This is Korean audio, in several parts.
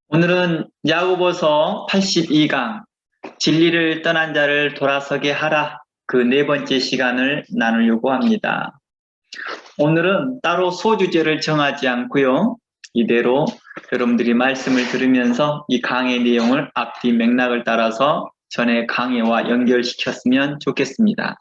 오늘은 야고보서 82강 진리를 떠난 자를 돌아서게 하라, 그 네 번째 시간을 나누려고 합니다. 오늘은 따로 소주제를 정하지 않고요, 이대로 여러분들이 말씀을 들으면서 이 강의 내용을 앞뒤 맥락을 따라서 전의 강의와 연결시켰으면 좋겠습니다.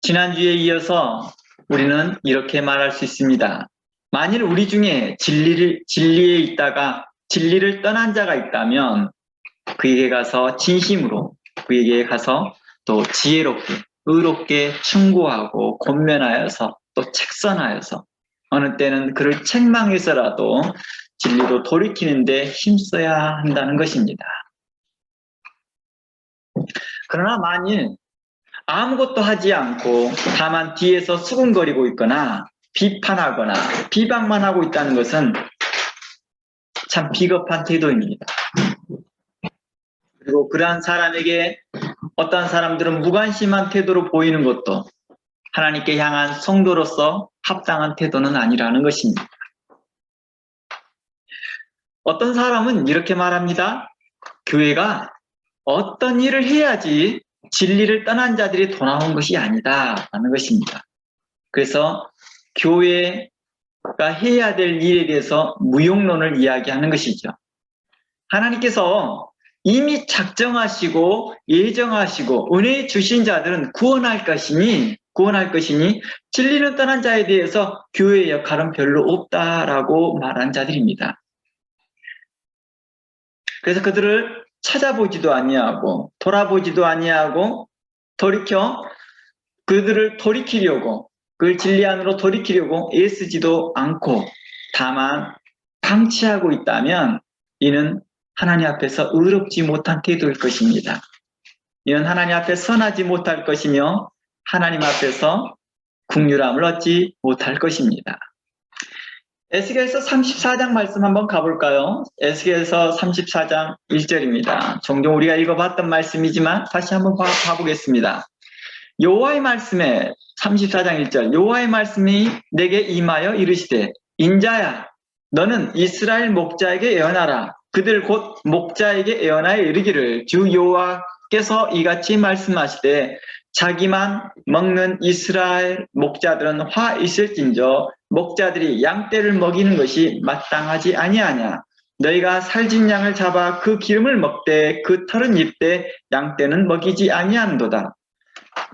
지난주에 이어서 우리는 이렇게 말할 수 있습니다. 만일 우리 중에 진리에 있다가 진리를 떠난 자가 있다면 그에게 가서 진심으로, 그에게 가서 또 지혜롭게, 의롭게 충고하고 권면하여서 또 책선하여서 어느 때는 그를 책망해서라도 진리로 돌이키는데 힘써야 한다는 것입니다. 그러나 만일 아무것도 하지 않고 다만 뒤에서 수군거리고 있거나 비판하거나 비방만 하고 있다는 것은 참 비겁한 태도입니다. 그리고 그러한 사람에게 어떤 사람들은 무관심한 태도로 보이는 것도 하나님께 향한 성도로서 합당한 태도는 아니라는 것입니다. 어떤 사람은 이렇게 말합니다. 교회가 어떤 일을 해야지 진리를 떠난 자들이 돌아온 것이 아니다 라는 것입니다. 그래서 교회가 해야 될 일에 대해서 무용론을 이야기하는 것이죠. 하나님께서 이미 작정하시고 예정하시고 은혜 주신 자들은 구원할 것이니 진리를 떠난 자에 대해서 교회의 역할은 별로 없다라고 말한 자들입니다. 그래서 그들을 찾아보지도 아니하고 돌아보지도 아니하고 그들을 돌이키려고, 그걸 진리 안으로 돌이키려고 애쓰지도 않고 다만 방치하고 있다면 이는 하나님 앞에서 의롭지 못한 태도일 것입니다. 이는 하나님 앞에 선하지 못할 것이며 하나님 앞에서 긍휼함을 얻지 못할 것입니다. 에스겔서 34장 말씀 한번 가볼까요? 에스겔서 34장 1절입니다. 종종 우리가 읽어봤던 말씀이지만 다시 한번 봐보겠습니다. 여호와의 말씀에 34장 1절 여호와의 말씀이 내게 임하여 이르시되 인자야 너는 이스라엘 목자에게 예언하라. 그들 곧 목자에게 예언하여 이르기를 주 여호와께서 이같이 말씀하시되 자기만 먹는 이스라엘 목자들은 화 있을진저 목자들이 양떼를 먹이는 것이 마땅하지 아니하냐. 너희가 살진 양을 잡아 그 기름을 먹되 그 털은 입되 양떼는 먹이지 아니한도다.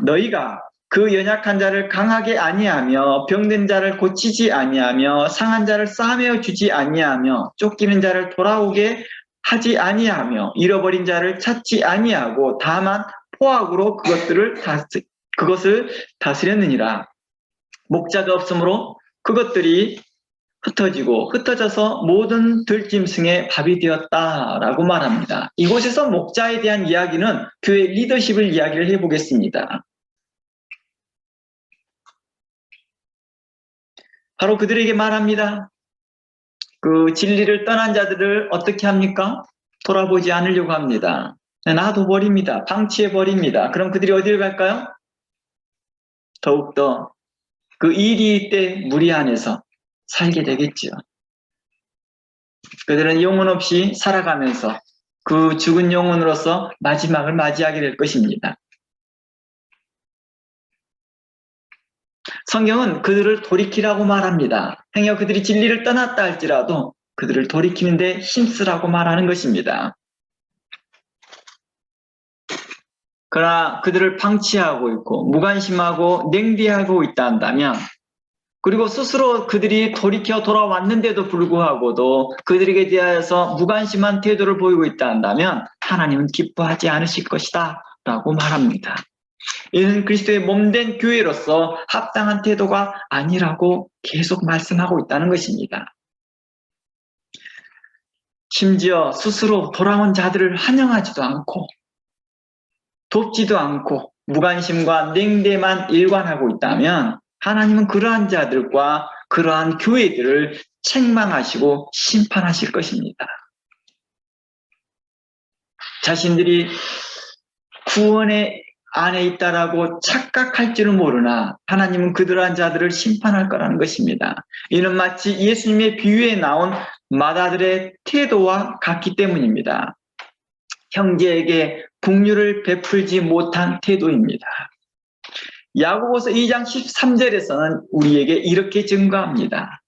너희가 그 연약한 자를 강하게 아니하며 병든 자를 고치지 아니하며 상한 자를 싸매어 주지 아니하며 쫓기는 자를 돌아오게 하지 아니하며 잃어버린 자를 찾지 아니하고 다만 포악으로 그것을 다스렸느니라. 목자가 없으므로 그것들이 흩어져서 모든 들짐승의 밥이 되었다라고 말합니다. 이곳에서 목자에 대한 이야기는 교회 리더십을 이야기를 해보겠습니다. 바로 그들에게 말합니다. 그 진리를 떠난 자들을 어떻게 합니까? 돌아보지 않으려고 합니다. 놔둬버립니다. 방치해버립니다. 그럼 그들이 어디를 갈까요? 더욱더 그 이리 때 무리 안에서 살게 되겠죠. 그들은 영혼 없이 살아가면서 그 죽은 영혼으로서 마지막을 맞이하게 될 것입니다. 성경은 그들을 돌이키라고 말합니다. 행여 그들이 진리를 떠났다 할지라도 그들을 돌이키는데 힘쓰라고 말하는 것입니다. 그러나 그들을 방치하고 있고 무관심하고 냉대하고 있다 한다면, 그리고 스스로 그들이 돌이켜 돌아왔는데도 불구하고도 그들에게 대하여서 무관심한 태도를 보이고 있다 한다면 하나님은 기뻐하지 않으실 것이다 라고 말합니다. 이는 그리스도의 몸된 교회로서 합당한 태도가 아니라고 계속 말씀하고 있다는 것입니다. 심지어 스스로 돌아온 자들을 환영하지도 않고 돕지도 않고 무관심과 냉대만 일관하고 있다면 하나님은 그러한 자들과 그러한 교회들을 책망하시고 심판하실 것입니다. 자신들이 구원의 안에 있다라고 착각할 줄은 모르나 하나님은 그들한 자들을 심판할 거라는 것입니다. 이는 마치 예수님의 비유에 나온 마다들의 태도와 같기 때문입니다. 형제에게 긍휼을 베풀지 못한 태도입니다. 야고보서 2장 13절에서는 우리에게 이렇게 증거합니다.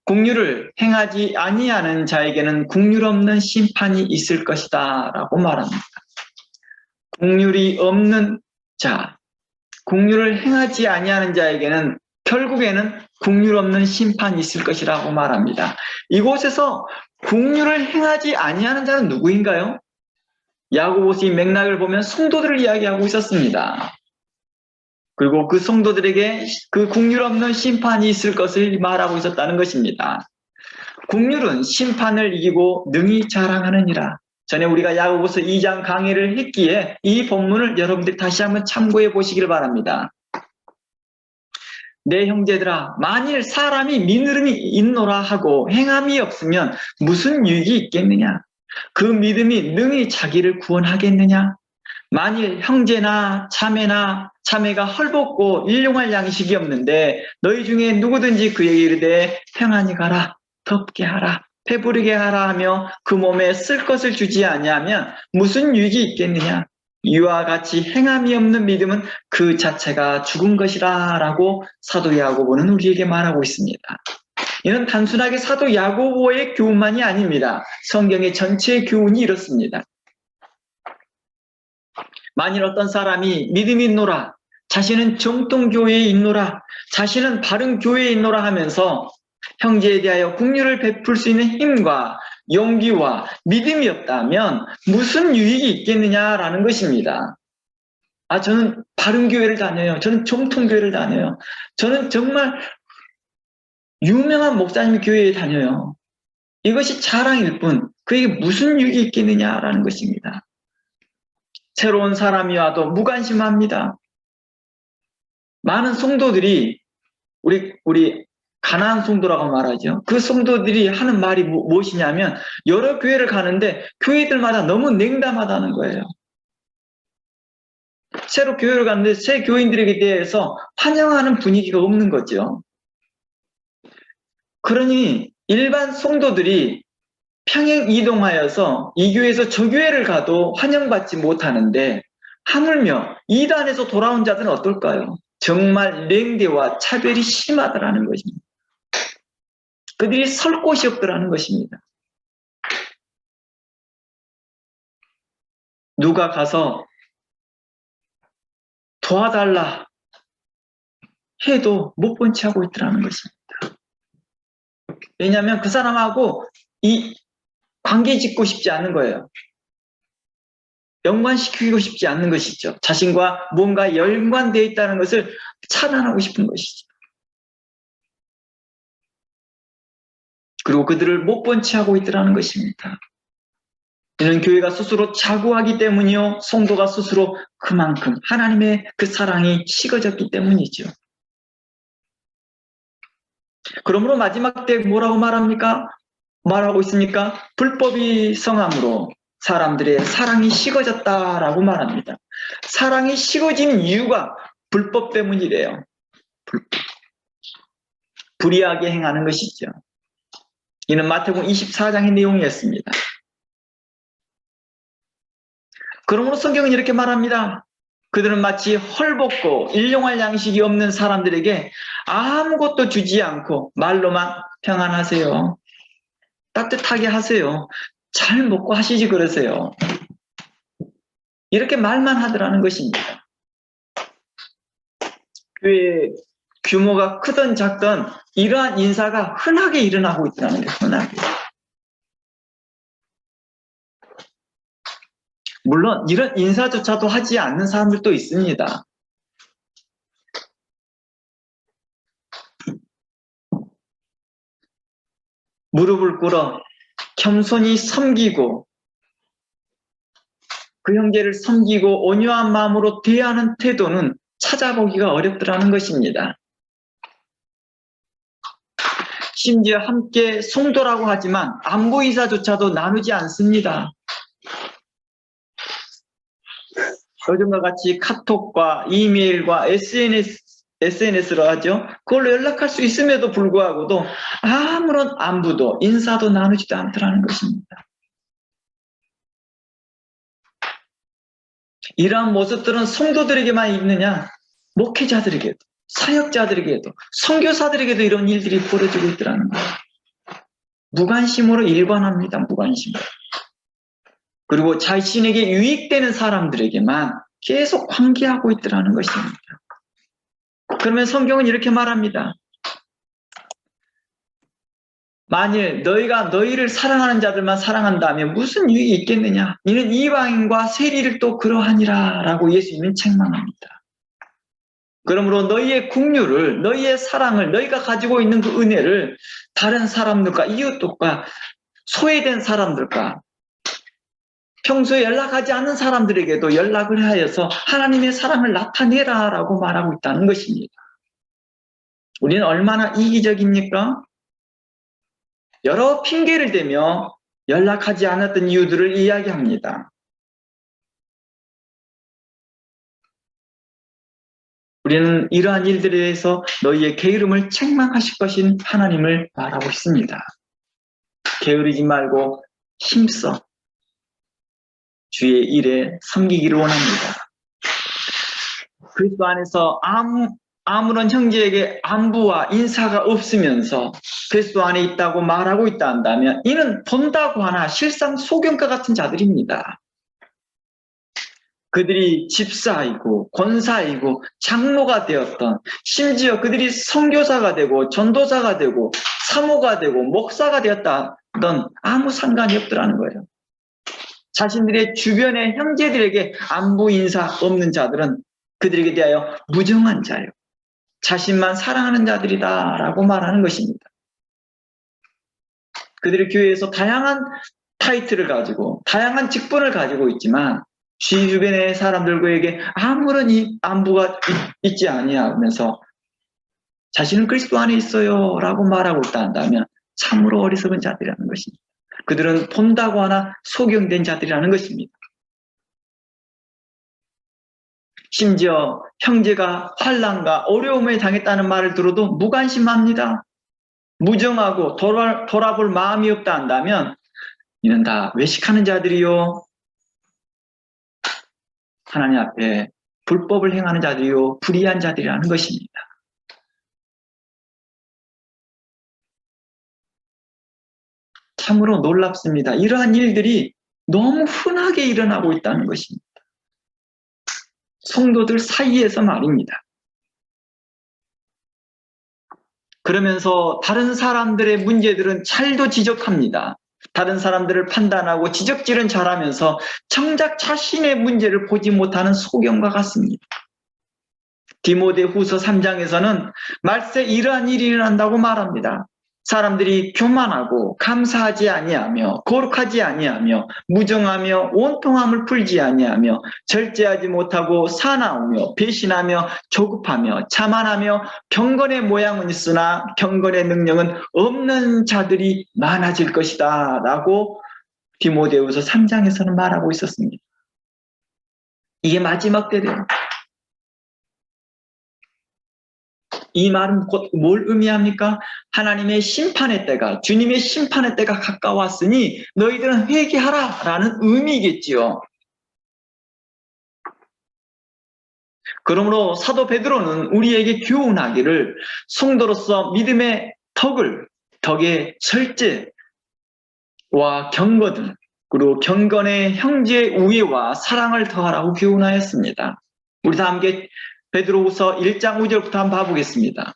긍휼을 행하지 아니하는 자에게는 긍휼 없는 심판이 있을 것이다 라고 말합니다. 긍휼이 없는 자, 긍휼을 행하지 아니하는 자에게는 결국에는 긍휼 없는 심판이 있을 것이라고 말합니다. 이곳에서 긍휼을 행하지 아니하는 자는 누구인가요? 야고보서 이 맥락을 보면 성도들을 이야기하고 있었습니다. 그리고 그 성도들에게 그 긍휼 없는 심판이 있을 것을 말하고 있었다는 것입니다. 긍휼은 심판을 이기고 능히 자랑하느니라. 전에 우리가 야고보서 2장 강의를 했기에 이 본문을 여러분들이 다시 한번 참고해 보시길 바랍니다. 내 형제들아, 만일 사람이 믿음이 있노라 하고 행함이 없으면 무슨 유익이 있겠느냐? 그 믿음이 능히 자기를 구원하겠느냐? 만일 형제나 자매가 헐벗고 일용할 양식이 없는데 너희 중에 누구든지 그에게 이르되 평안히 가라, 덥게 하라, 배부르게 하라 하며 그 몸에 쓸 것을 주지 아니하면 무슨 유익이 있겠느냐? 이와 같이 행함이 없는 믿음은 그 자체가 죽은 것이라 라고 사도 야고보는 우리에게 말하고 있습니다. 이는 단순하게 사도 야고보의 교훈만이 아닙니다. 성경의 전체의 교훈이 이렇습니다. 만일 어떤 사람이 믿음이 있노라, 자신은 정통교회에 있노라, 자신은 바른 교회에 있노라 하면서 형제에 대하여 긍휼을 베풀 수 있는 힘과 용기와 믿음이 없다면 무슨 유익이 있겠느냐라는 것입니다. 저는 바른 교회를 다녀요. 저는 정통교회를 다녀요. 저는 정말 유명한 목사님 교회에 다녀요. 이것이 자랑일 뿐 그게 무슨 유익이 있겠느냐라는 것입니다. 새로운 사람이 와도 무관심합니다. 많은 성도들이 우리 가나안 성도라고 말하죠. 그 성도들이 하는 말이 무엇이냐면 여러 교회를 가는데 교회들마다 너무 냉담하다는 거예요. 새로 교회를 갔는데 새 교인들에게 대해서 환영하는 분위기가 없는 거죠. 그러니 일반 성도들이 평행 이동하여서 이 교회에서 저 교회를 가도 환영받지 못하는데 하물며 이단에서 돌아온 자들은 어떨까요? 정말 냉대와 차별이 심하다라는 것입니다. 그들이 설 곳이 없더라는 것입니다. 누가 가서 도와달라 해도 못 본 채 하고 있더라는 것입니다. 왜냐하면 그 사람하고 이 관계 짓고 싶지 않은 거예요. 연관시키고 싶지 않는 것이죠. 자신과 뭔가 연관되어 있다는 것을 차단하고 싶은 것이죠. 그리고 그들을 못 본 채 하고 있더라는 것입니다. 이는 교회가 스스로 자고하기 때문이요, 성도가 스스로 그만큼 하나님의 그 사랑이 식어졌기 때문이죠. 그러므로 마지막 때 뭐라고 말하고 있습니까? 불법이 성함으로 사람들의 사랑이 식어졌다라고 말합니다. 사랑이 식어진 이유가 불법 때문이래요. 불의하게 행하는 것이죠. 이는 마태복음 24장의 내용이었습니다. 그러므로 성경은 이렇게 말합니다. 그들은 마치 헐벗고 일용할 양식이 없는 사람들에게 아무것도 주지 않고 말로만 평안하세요, 따뜻하게 하세요, 잘 먹고 하시지 그러세요. 이렇게 말만 하더라는 것입니다. 교회 규모가 크든 작든 이러한 인사가 흔하게 일어나고 있다는 게 흔하게. 물론 이런 인사조차도 하지 않는 사람들도 있습니다. 무릎을 꿇어 겸손히 섬기고 그 형제를 섬기고 온유한 마음으로 대하는 태도는 찾아보기가 어렵더라는 것입니다. 심지어 함께 성도라고 하지만 안부 인사조차도 나누지 않습니다. 요즘과 같이 카톡과 이메일과 SNS로 하죠. 그걸로 연락할 수 있음에도 불구하고도 아무런 안부도 인사도 나누지도 않더라는 것입니다. 이러한 모습들은 성도들에게만 있느냐? 목회자들에게도, 사역자들에게도, 선교사들에게도 이런 일들이 벌어지고 있더라는 거예요. 무관심으로 일관합니다. 무관심으로. 그리고 자신에게 유익되는 사람들에게만 계속 관계하고 있더라는 것입니다. 그러면 성경은 이렇게 말합니다. 만일 너희가 너희를 사랑하는 자들만 사랑한다면 무슨 유익이 있겠느냐? 이는 이방인과 세리를 또 그러하니라 라고 예수님은 책망합니다. 그러므로 너희의 긍휼을, 너희의 사랑을, 너희가 가지고 있는 그 은혜를 다른 사람들과 이웃들과 소외된 사람들과 평소에 연락하지 않는 사람들에게도 연락을 하여서 하나님의 사랑을 나타내라 라고 말하고 있다는 것입니다. 우리는 얼마나 이기적입니까? 여러 핑계를 대며 연락하지 않았던 이유들을 이야기합니다. 우리는 이러한 일들에 대해서 너희의 게으름을 책망하실 것인 하나님을 말하고 있습니다. 게으르지 말고 힘써 주의 일에 섬기기를 원합니다. 그리스도 안에서 아무런 형제에게 안부와 인사가 없으면서 그리스도 안에 있다고 말하고 있다 한다면 이는 본다고 하나 실상 소경과 같은 자들입니다. 그들이 집사이고 권사이고 장로가 되었던, 심지어 그들이 선교사가 되고 전도사가 되고 사모가 되고 목사가 되었다던 아무 상관이 없더라는 거예요. 자신들의 주변의 형제들에게 안부 인사 없는 자들은 그들에게 대하여 무정한 자요, 자신만 사랑하는 자들이다 라고 말하는 것입니다. 그들이 교회에서 다양한 타이틀을 가지고 다양한 직분을 가지고 있지만 주변의 사람들에게 아무런 안부가 있지 아니하면서 자신은 그리스도 안에 있어요 라고 말하고 있다 한다면 참으로 어리석은 자들이라는 것입니다. 그들은 본다고 하나 소경된 자들이라는 것입니다. 심지어 형제가 환난과 어려움에 당했다는 말을 들어도 무관심합니다. 무정하고 돌아볼 마음이 없다 한다면 이는 다 외식하는 자들이요, 하나님 앞에 불법을 행하는 자들이요, 불의한 자들이라는 것입니다. 참으로 놀랍습니다. 이러한 일들이 너무 흔하게 일어나고 있다는 것입니다. 성도들 사이에서 말입니다. 그러면서 다른 사람들의 문제들은 잘도 지적합니다. 다른 사람들을 판단하고 지적질은 잘하면서 정작 자신의 문제를 보지 못하는 소경과 같습니다. 디모데후서 3장에서는 말세 이러한 일이 일어난다고 말합니다. 사람들이 교만하고 감사하지 아니하며 거룩하지 아니하며 무정하며 온통함을 풀지 아니하며 절제하지 못하고 사나우며 배신하며 조급하며 자만하며 경건의 모양은 있으나 경건의 능력은 없는 자들이 많아질 것이다 라고 디모데후서 3장에서는 말하고 있었습니다. 이게 마지막 때래요. 이 말은 곧 뭘 의미합니까? 하나님의 심판의 때가, 주님의 심판의 때가 가까웠으니 너희들은 회개하라 라는 의미겠지요. 그러므로 사도 베드로는 우리에게 교훈하기를 성도로서 믿음의 덕의 절제와 경건, 그리고 경건의 형제의 우애와 사랑을 더하라고 교훈하였습니다. 우리 다 함께 베드로후서 1장 5절부터 한번 봐보겠습니다.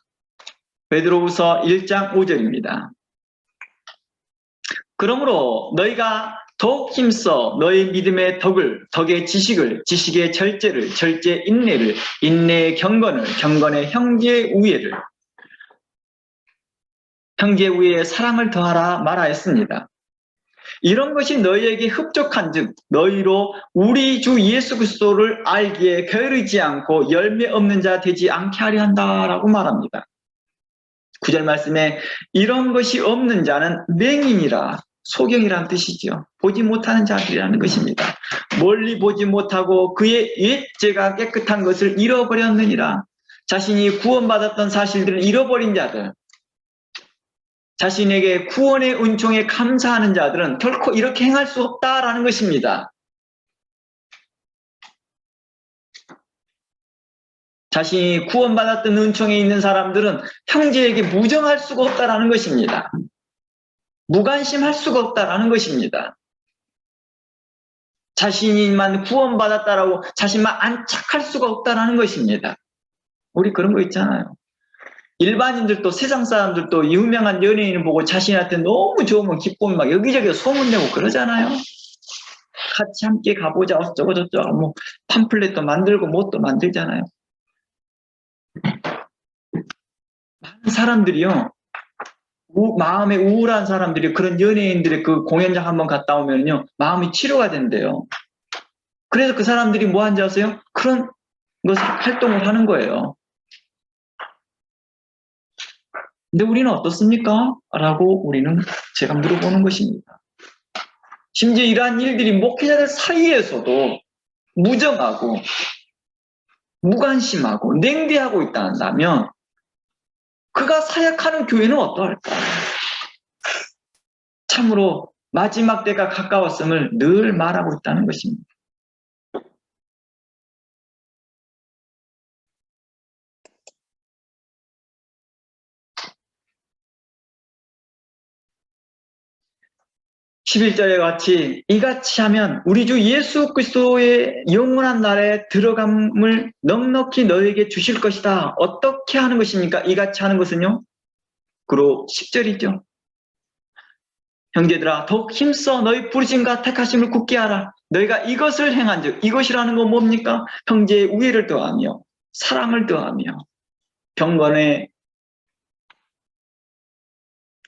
베드로후서 1장 5절입니다. 그러므로 너희가 더욱 힘써 너희 믿음의 덕의 지식을, 지식의 절제를, 절제의 인내를, 인내의 경건을, 경건의 형제의 우애를, 형제의 우애의 사랑을 더하라 말하였습니다. 이런 것이 너희에게 흡족한즉 너희로 우리 주 예수 그리스도를 알기에 게으르지 않고 열매 없는 자 되지 않게 하려 한다라고 말합니다. 9절 말씀에 이런 것이 없는 자는 맹인이라 소경이란 뜻이죠. 보지 못하는 자들이라는 것입니다. 멀리 보지 못하고 그의 옛죄가 깨끗한 것을 잃어버렸느니라. 자신이 구원받았던 사실들을 잃어버린 자들, 자신에게 구원의 은총에 감사하는 자들은 결코 이렇게 행할 수 없다라는 것입니다. 자신이 구원받았던 은총에 있는 사람들은 형제에게 무정할 수가 없다라는 것입니다. 무관심할 수가 없다라는 것입니다. 자신만 구원받았다라고 자신만 안착할 수가 없다라는 것입니다. 우리 그런 거 있잖아요. 일반인들도 세상 사람들도 유명한 연예인을 보고 자신한테 너무 좋으면 기쁨이 막 여기저기 소문내고 그러잖아요. 같이 함께 가보자 어쩌고 저쩌고 뭐 팜플렛도 만들고 뭣도 만들잖아요. 많은 사람들이요. 마음에 우울한 사람들이 그런 연예인들의 그 공연장 한번 갔다 오면요. 마음이 치료가 된대요. 그래서 그 사람들이 뭐 하는지 아세요? 그런 것을 활동을 하는 거예요. 근데 우리는 어떻습니까? 라고 우리는 제가 물어보는 것입니다. 심지어 이러한 일들이 목회자들 사이에서도 무정하고 무관심하고 냉대하고 있다 한다면 그가 사역하는 교회는 어떠할까? 참으로 마지막 때가 가까웠음을 늘 말하고 있다는 것입니다. 11절에 같이 이같이 하면 우리 주 예수 그리스도의 영원한 나라에 들어감을 넉넉히 너에게 주실 것이다. 어떻게 하는 것입니까? 이같이 하는 것은요. 그로 10절이죠. 형제들아 더욱 힘써 너희 부르심과 택하심을 굳게 하라. 너희가 이것을 행한즉 이것이라는 건 뭡니까? 형제의 우애를 더하며 사랑을 더하며 경건의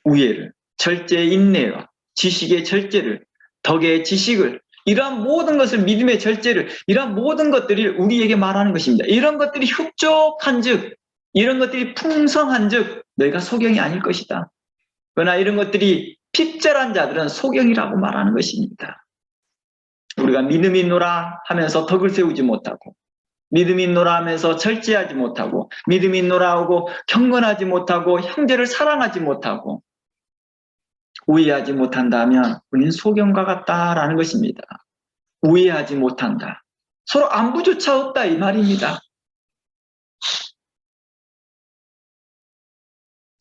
우애를 절제의 인내와 지식의 절제를 덕의 지식을 이러한 모든 것을 믿음의 절제를 이러한 모든 것들이 우리에게 말하는 것입니다. 이런 것들이 흡족한즉 이런 것들이 풍성한즉 너희가 소경이 아닐 것이다. 그러나 이런 것들이 핍절한 자들은 소경이라고 말하는 것입니다. 우리가 믿음이 있노라 하면서 덕을 세우지 못하고 믿음이 있노라 하면서 절제하지 못하고 믿음이 있노라 하고 경건하지 못하고 형제를 사랑하지 못하고 우애하지 못한다면 우리는 소경과 같다라는 것입니다. 우애하지 못한다. 서로 안부조차 없다 이 말입니다.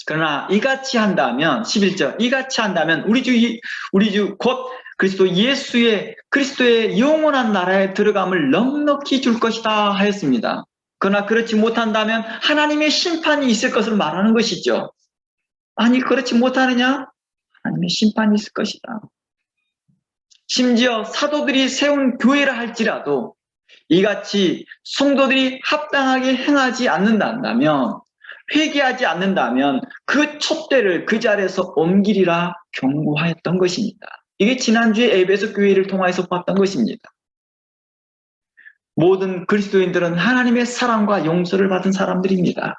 그러나 이같이 한다면 11절 이같이 한다면 우리 주 곧 그리스도의 영원한 나라에 들어감을 넉넉히 줄 것이다 하였습니다. 그러나 그렇지 못한다면 하나님의 심판이 있을 것을 말하는 것이죠. 아니 그렇지 못하느냐? 하나님의 심판이 있을 것이다. 심지어 사도들이 세운 교회라 할지라도 이같이 성도들이 합당하게 행하지 않는다면 회개하지 않는다면 그 촛대를 그 자리에서 옮기리라 경고하였던 것입니다. 이게 지난주에 에베소 교회를 통해서 봤던 것입니다. 모든 그리스도인들은 하나님의 사랑과 용서를 받은 사람들입니다.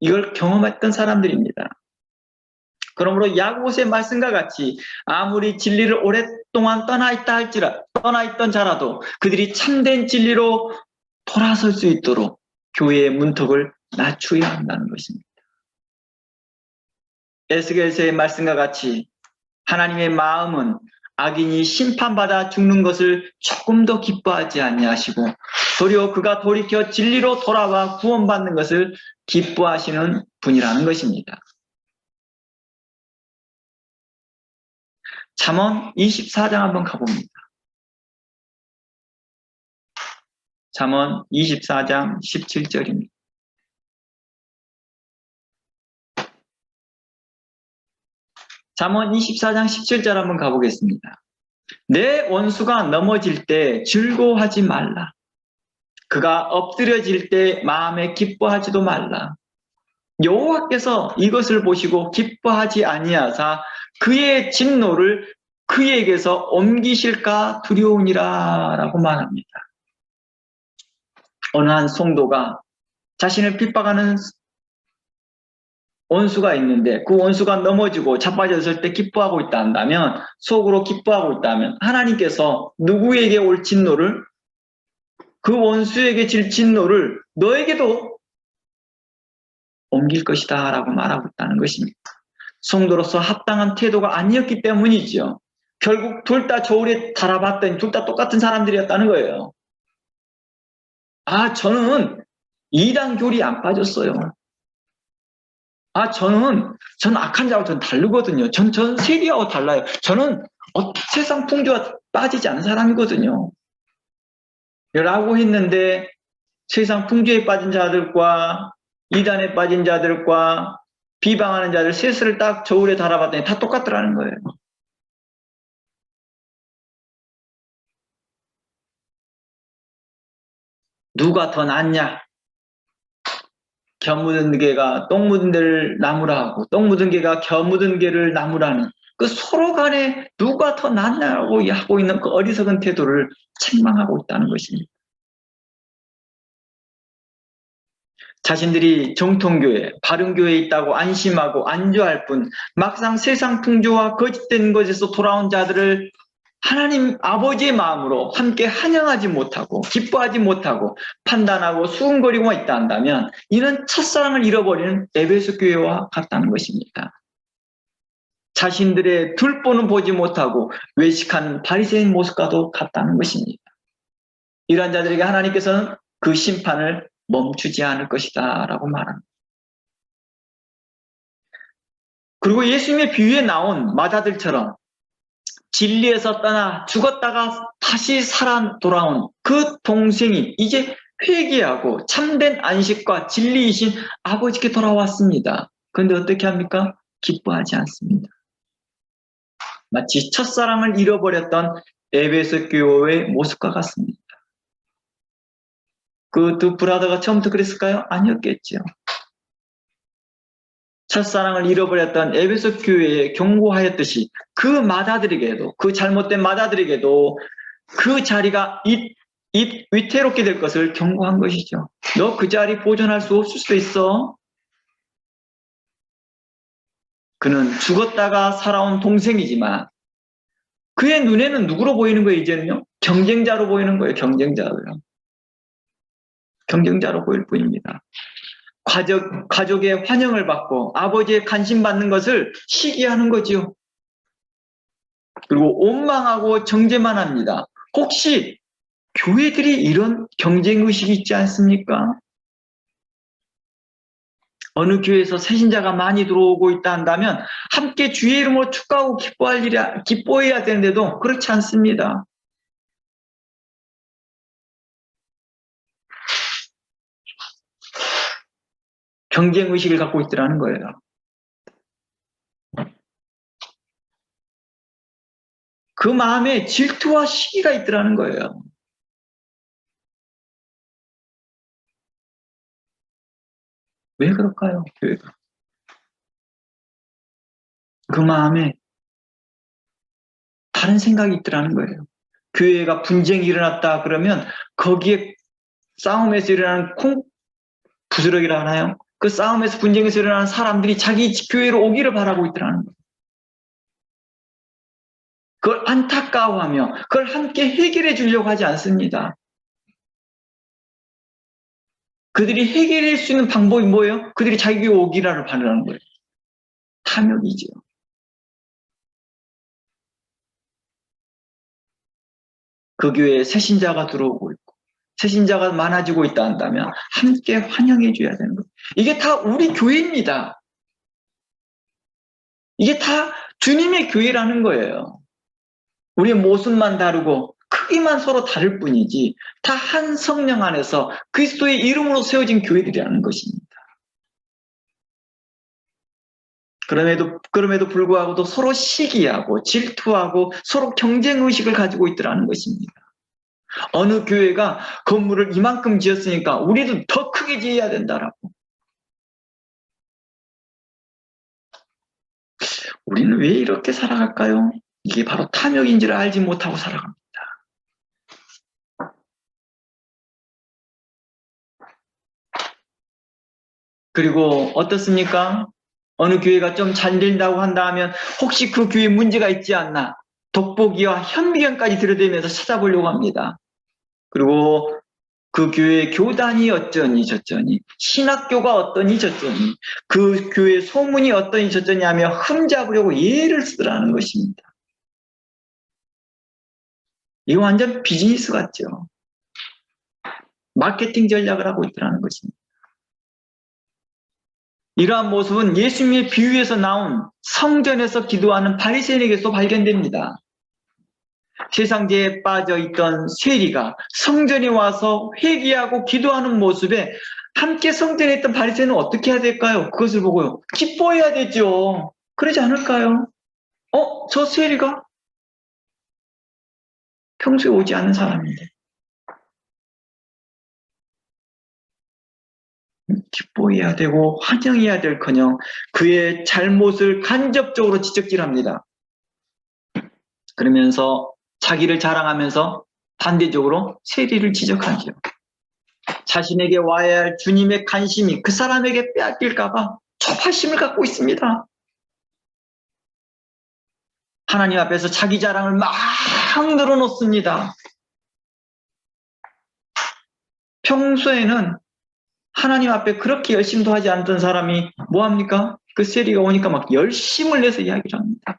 이걸 경험했던 사람들입니다. 그러므로 야고보서의 말씀과 같이 아무리 진리를 오랫동안 떠나 있던 자라도 그들이 참된 진리로 돌아설 수 있도록 교회의 문턱을 낮추어야 한다는 것입니다. 에스겔서의 말씀과 같이 하나님의 마음은 악인이 심판받아 죽는 것을 조금 더 기뻐하지 아니하시고 도리어 그가 돌이켜 진리로 돌아와 구원받는 것을 기뻐하시는 분이라는 것입니다. 잠언 24장 한번 가봅니다. 잠언 24장 17절입니다. 잠언 24장 17절 한번 가보겠습니다. 내 원수가 넘어질 때 즐거워하지 말라. 그가 엎드려질 때 마음에 기뻐하지도 말라. 여호와께서 이것을 보시고 기뻐하지 아니하사 그의 진노를 그에게서 옮기실까 두려우니라 라고 말합니다. 어느 한 성도가 자신을 핍박하는 원수가 있는데 그 원수가 넘어지고 자빠졌을 때 기뻐하고 있다 한다면, 속으로 기뻐하고 있다면 하나님께서 누구에게 올 진노를, 그 원수에게 질 진노를 너에게도 옮길 것이다 라고 말하고 있다는 것입니다. 성도로서 합당한 태도가 아니었기 때문이죠. 결국 둘 다 저울에 달아봤더니 둘 다 똑같은 사람들이었다는 거예요. 아, 저는 이단 교리 안 빠졌어요. 아, 저는 악한 자하고 전 다르거든요. 전 세리하고 달라요. 저는 세상 풍조와 빠지지 않은 사람이거든요. 라고 했는데 세상 풍조에 빠진 자들과 이단에 빠진 자들과 비방하는 자들 셋을 딱 저울에 달아봤더니 다 똑같더라는 거예요. 누가 더 낫냐? 겨 묻은 개가 똥 묻은 데를 나무라 하고 똥 묻은 개가 겨 묻은 개를 나무라는, 그 서로 간에 누가 더 낫냐고 하고 있는 그 어리석은 태도를 책망하고 있다는 것입니다. 자신들이 정통교회, 바른교회에 있다고 안심하고 안주할 뿐 막상 세상 풍조와 거짓된 것에서 돌아온 자들을 하나님 아버지의 마음으로 함께 환영하지 못하고 기뻐하지 못하고 판단하고 수군거리고만 있다 한다면 이는 첫사랑을 잃어버리는 에베소 교회와 같다는 것입니다. 자신들의 둘보는 보지 못하고 외식하는 바리새인 모습과도 같다는 것입니다. 이러한 자들에게 하나님께서는 그 심판을 멈추지 않을 것이다 라고 말합니다. 그리고 예수님의 비유에 나온 마다들처럼 진리에서 떠나 죽었다가 다시 살아 돌아온 그 동생이 이제 회개하고 참된 안식과 진리이신 아버지께 돌아왔습니다. 그런데 어떻게 합니까? 기뻐하지 않습니다. 마치 첫사랑을 잃어버렸던 에베소 교회의 모습과 같습니다. 그 두 브라더가 처음부터 그랬을까요? 아니었겠죠. 첫사랑을 잃어버렸던 에베소 교회에 경고하였듯이 그 마다들에게도, 그 잘못된 마다들에게도 그 자리가 위태롭게 될 것을 경고한 것이죠. 너 그 자리 보존할 수 없을 수도 있어. 그는 죽었다가 살아온 동생이지만 그의 눈에는 누구로 보이는 거예요, 이제는요? 경쟁자로 보이는 거예요, 경쟁자로요. 경쟁자로 보일 뿐입니다. 가족의 환영을 받고 아버지의 관심 받는 것을 시기하는 거지요. 그리고 원망하고 정죄만 합니다. 혹시 교회들이 이런 경쟁의식이 있지 않습니까? 어느 교회에서 새신자가 많이 들어오고 있다 한다면 함께 주의 이름으로 축하하고 기뻐해야 되는데도 그렇지 않습니다. 경쟁의식을 갖고 있더라는 거예요. 그 마음에 질투와 시기가 있더라는 거예요. 왜 그럴까요? 교회가. 그 마음에 다른 생각이 있더라는 거예요. 교회가 분쟁이 일어났다 그러면 거기에 싸움에서 일어나는 부스러기라 하나요? 그 싸움에서 분쟁에서 일어나는 사람들이 자기 교회로 오기를 바라고 있더라는 거예요. 그걸 안타까워하며 그걸 함께 해결해 주려고 하지 않습니다. 그들이 해결할 수 있는 방법이 뭐예요? 그들이 자기 교회 오기라를 바라는 거예요. 탐욕이죠. 그 교회에 새신자가 들어오고 있고 새신자가 많아지고 있다 한다면 함께 환영해 줘야 되는 거예요. 이게 다 우리 교회입니다. 이게 다 주님의 교회라는 거예요. 우리의 모습만 다르고 크기만 서로 다를 뿐이지 다 한 성령 안에서 그리스도의 이름으로 세워진 교회들이라는 것입니다. 그럼에도 불구하고도 서로 시기하고 질투하고 서로 경쟁의식을 가지고 있더라는 것입니다. 어느 교회가 건물을 이만큼 지었으니까 우리도 더 크게 지어야 된다라고. 우리는 왜 이렇게 살아갈까요? 이게 바로 탐욕인지를 알지 못하고 살아갑니다. 그리고 어떻습니까? 어느 교회가 좀 잘 된다고 한다 하면 혹시 그 교회에 문제가 있지 않나 돋보기와 현미경까지 들여다보면서 찾아보려고 합니다. 그리고 그 교회의 교단이 어쩌니 저쩌니, 신학교가 어떠니 저쩌니, 그 교회 소문이 어떠니 저쩌니 하며 흠잡으려고 예를 쓰라는 것입니다. 이거 완전 비즈니스 같죠. 마케팅 전략을 하고 있다는 것입니다. 이러한 모습은 예수님의 비유에서 나온 성전에서 기도하는 바리새인에게서 발견됩니다. 세상죄에 빠져있던 세리가 성전에 와서 회개하고 기도하는 모습에 함께 성전에 있던 바리새인은 어떻게 해야 될까요? 그것을 보고요. 기뻐해야 되죠. 그러지 않을까요? 저 세리가 평소에 오지 않는 사람인데 기뻐해야 되고 환영해야 될커녕 그의 잘못을 간접적으로 지적질합니다. 그러면서 자기를 자랑하면서 반대적으로 세리를 지적하죠. 자신에게 와야 할 주님의 관심이 그 사람에게 빼앗길까 봐 조바심을 갖고 있습니다. 하나님 앞에서 자기 자랑을 막 늘어놓습니다. 평소에는 하나님 앞에 그렇게 열심도 하지 않던 사람이 뭐합니까? 그 세리가 오니까 막 열심을 내서 이야기를 합니다.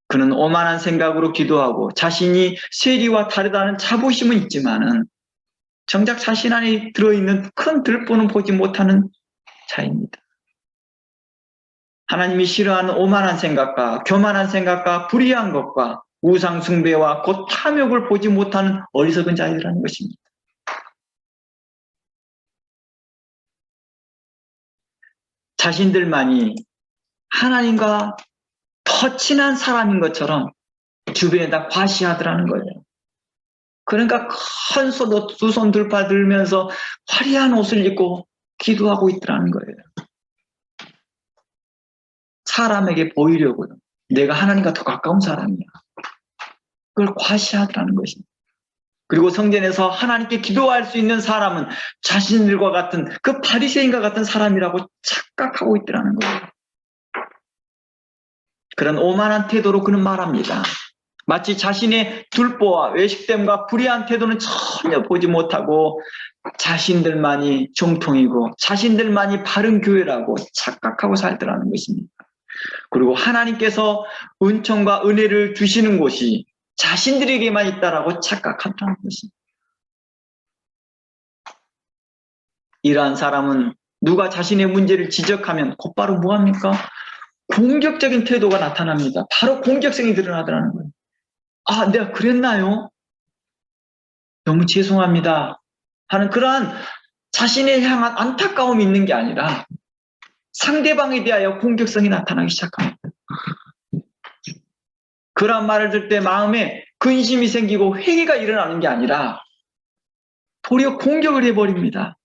그는 오만한 생각으로 기도하고 자신이 세리와 다르다는 자부심은 있지만은 정작 자신 안에 들어있는 큰 들보는 보지 못하는 자입니다. 하나님이 싫어하는 오만한 생각과 교만한 생각과 불의한 것과 우상 숭배와 곧 탐욕을 보지 못하는 어리석은 자들이라는 것입니다. 자신들만이 하나님과 더 친한 사람인 것처럼 주변에다 과시하더라는 거예요. 그러니까 큰 두 손 들파 들면서 화려한 옷을 입고 기도하고 있더라는 거예요. 사람에게 보이려고요. 내가 하나님과 더 가까운 사람이야. 그걸 과시하더라는 것입니다. 그리고 성전에서 하나님께 기도할 수 있는 사람은 자신들과 같은 그 바리새인과 같은 사람이라고 착각하고 있더라는 거예요. 그런 오만한 태도로 그는 말합니다. 마치 자신의 둘보와 외식됨과 불의한 태도는 전혀 보지 못하고 자신들만이 정통이고 자신들만이 바른 교회라고 착각하고 살더라는 것입니다. 그리고 하나님께서 은총과 은혜를 주시는 곳이 자신들에게만 있다라고 착각한다는 것입니다. 이러한 사람은 누가 자신의 문제를 지적하면 곧바로 뭐합니까? 공격적인 태도가 나타납니다. 바로 공격성이 드러나더라는 거예요. 아, 내가 그랬나요? 너무 죄송합니다. 하는 그러한 자신에 향한 안타까움이 있는 게 아니라 상대방에 대하여 공격성이 나타나기 시작합니다. 그런 말을 들을 때 마음에 근심이 생기고 회개가 일어나는 게 아니라 도리어 공격을 해버립니다.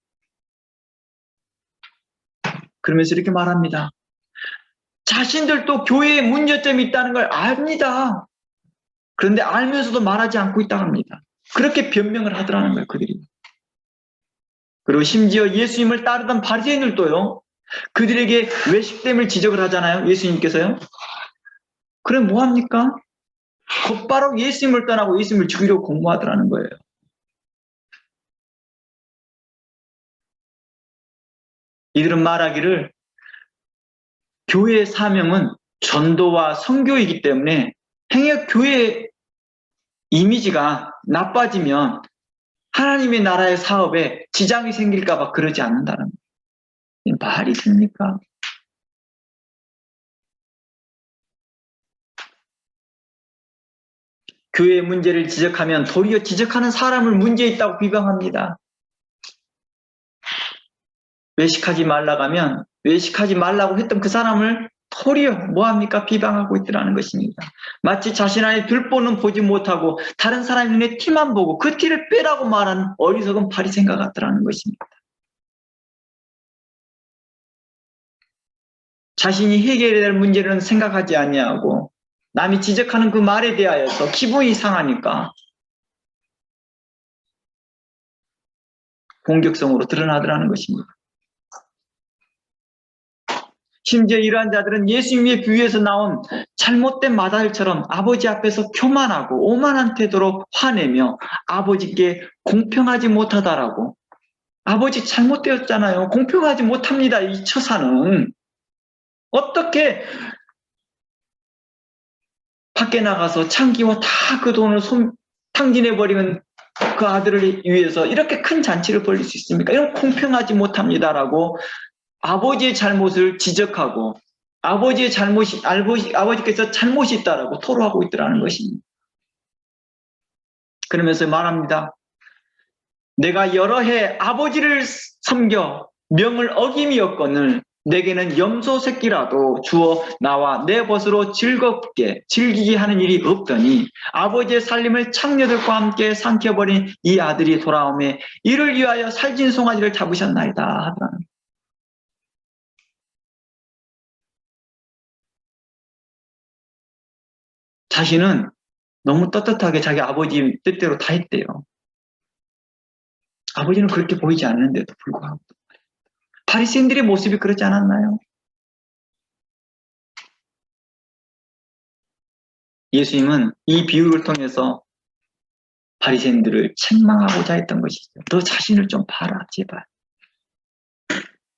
그러면서 이렇게 말합니다. 자신들도 교회에 문제점이 있다는 걸 압니다. 그런데 알면서도 말하지 않고 있다고 합니다. 그렇게 변명을 하더라는 거예요, 그들이. 그리고 심지어 예수님을 따르던 바리새인들도요, 그들에게 외식됨을 지적을 하잖아요, 예수님께서요. 그럼 뭐합니까? 곧바로 예수님을 떠나고 예수님을 죽이려고 공모하더라는 거예요. 이들은 말하기를 교회의 사명은 전도와 선교이기 때문에 행여 교회의 이미지가 나빠지면 하나님의 나라의 사업에 지장이 생길까 봐 그러지 않는다는 거예요. 말이 됩니까? 교회의 문제를 지적하면 도리어 지적하는 사람을 문제 있다고 비방합니다. 외식하지 말라고 하면 외식하지 말라고 했던 그 사람을 도리어 뭐합니까? 비방하고 있더라는 것입니다. 마치 자신 안에 들보는 보지 못하고 다른 사람의 눈에 티만 보고 그 티를 빼라고 말하는 어리석은 바리새인과 같더라는 것입니다. 자신이 해결해야 할 문제는 생각하지 아니하고 남이 지적하는 그 말에 대하여서 기분이 상하니까 공격성으로 드러나더라는 것입니다. 심지어 이러한 자들은 예수님의 비유에서 나온 잘못된 마다들처럼 아버지 앞에서 교만하고 오만한 태도로 화내며 아버지께 공평하지 못하다라고. 아버지 잘못되었잖아요. 공평하지 못합니다. 이 처사는. 어떻게 밖에 나가서 창기와 다 그 돈을 탕진해버리는 그 아들을 위해서 이렇게 큰 잔치를 벌릴 수 있습니까? 이건 공평하지 못합니다라고 아버지의 잘못을 지적하고 아버지께서 잘못이 있다라고 토로하고 있더라는 것입니다. 그러면서 말합니다. 내가 여러 해 아버지를 섬겨 명을 어김이었거늘 내게는 염소 새끼라도 주어 나와 내 벗으로 즐겁게 즐기게 하는 일이 없더니 아버지의 살림을 창녀들과 함께 삼켜버린 이 아들이 돌아오매 이를 위하여 살진 송아지를 잡으셨나이다 하더라는. 자신은 너무 떳떳하게 자기 아버지 뜻대로 다 했대요. 아버지는 그렇게 보이지 않는데도 불구하고 바리새인들의 모습이 그렇지 않았나요? 예수님은 이 비유를 통해서 바리새인들을 책망하고자 했던 것이죠. 너 자신을 좀 봐라, 제발.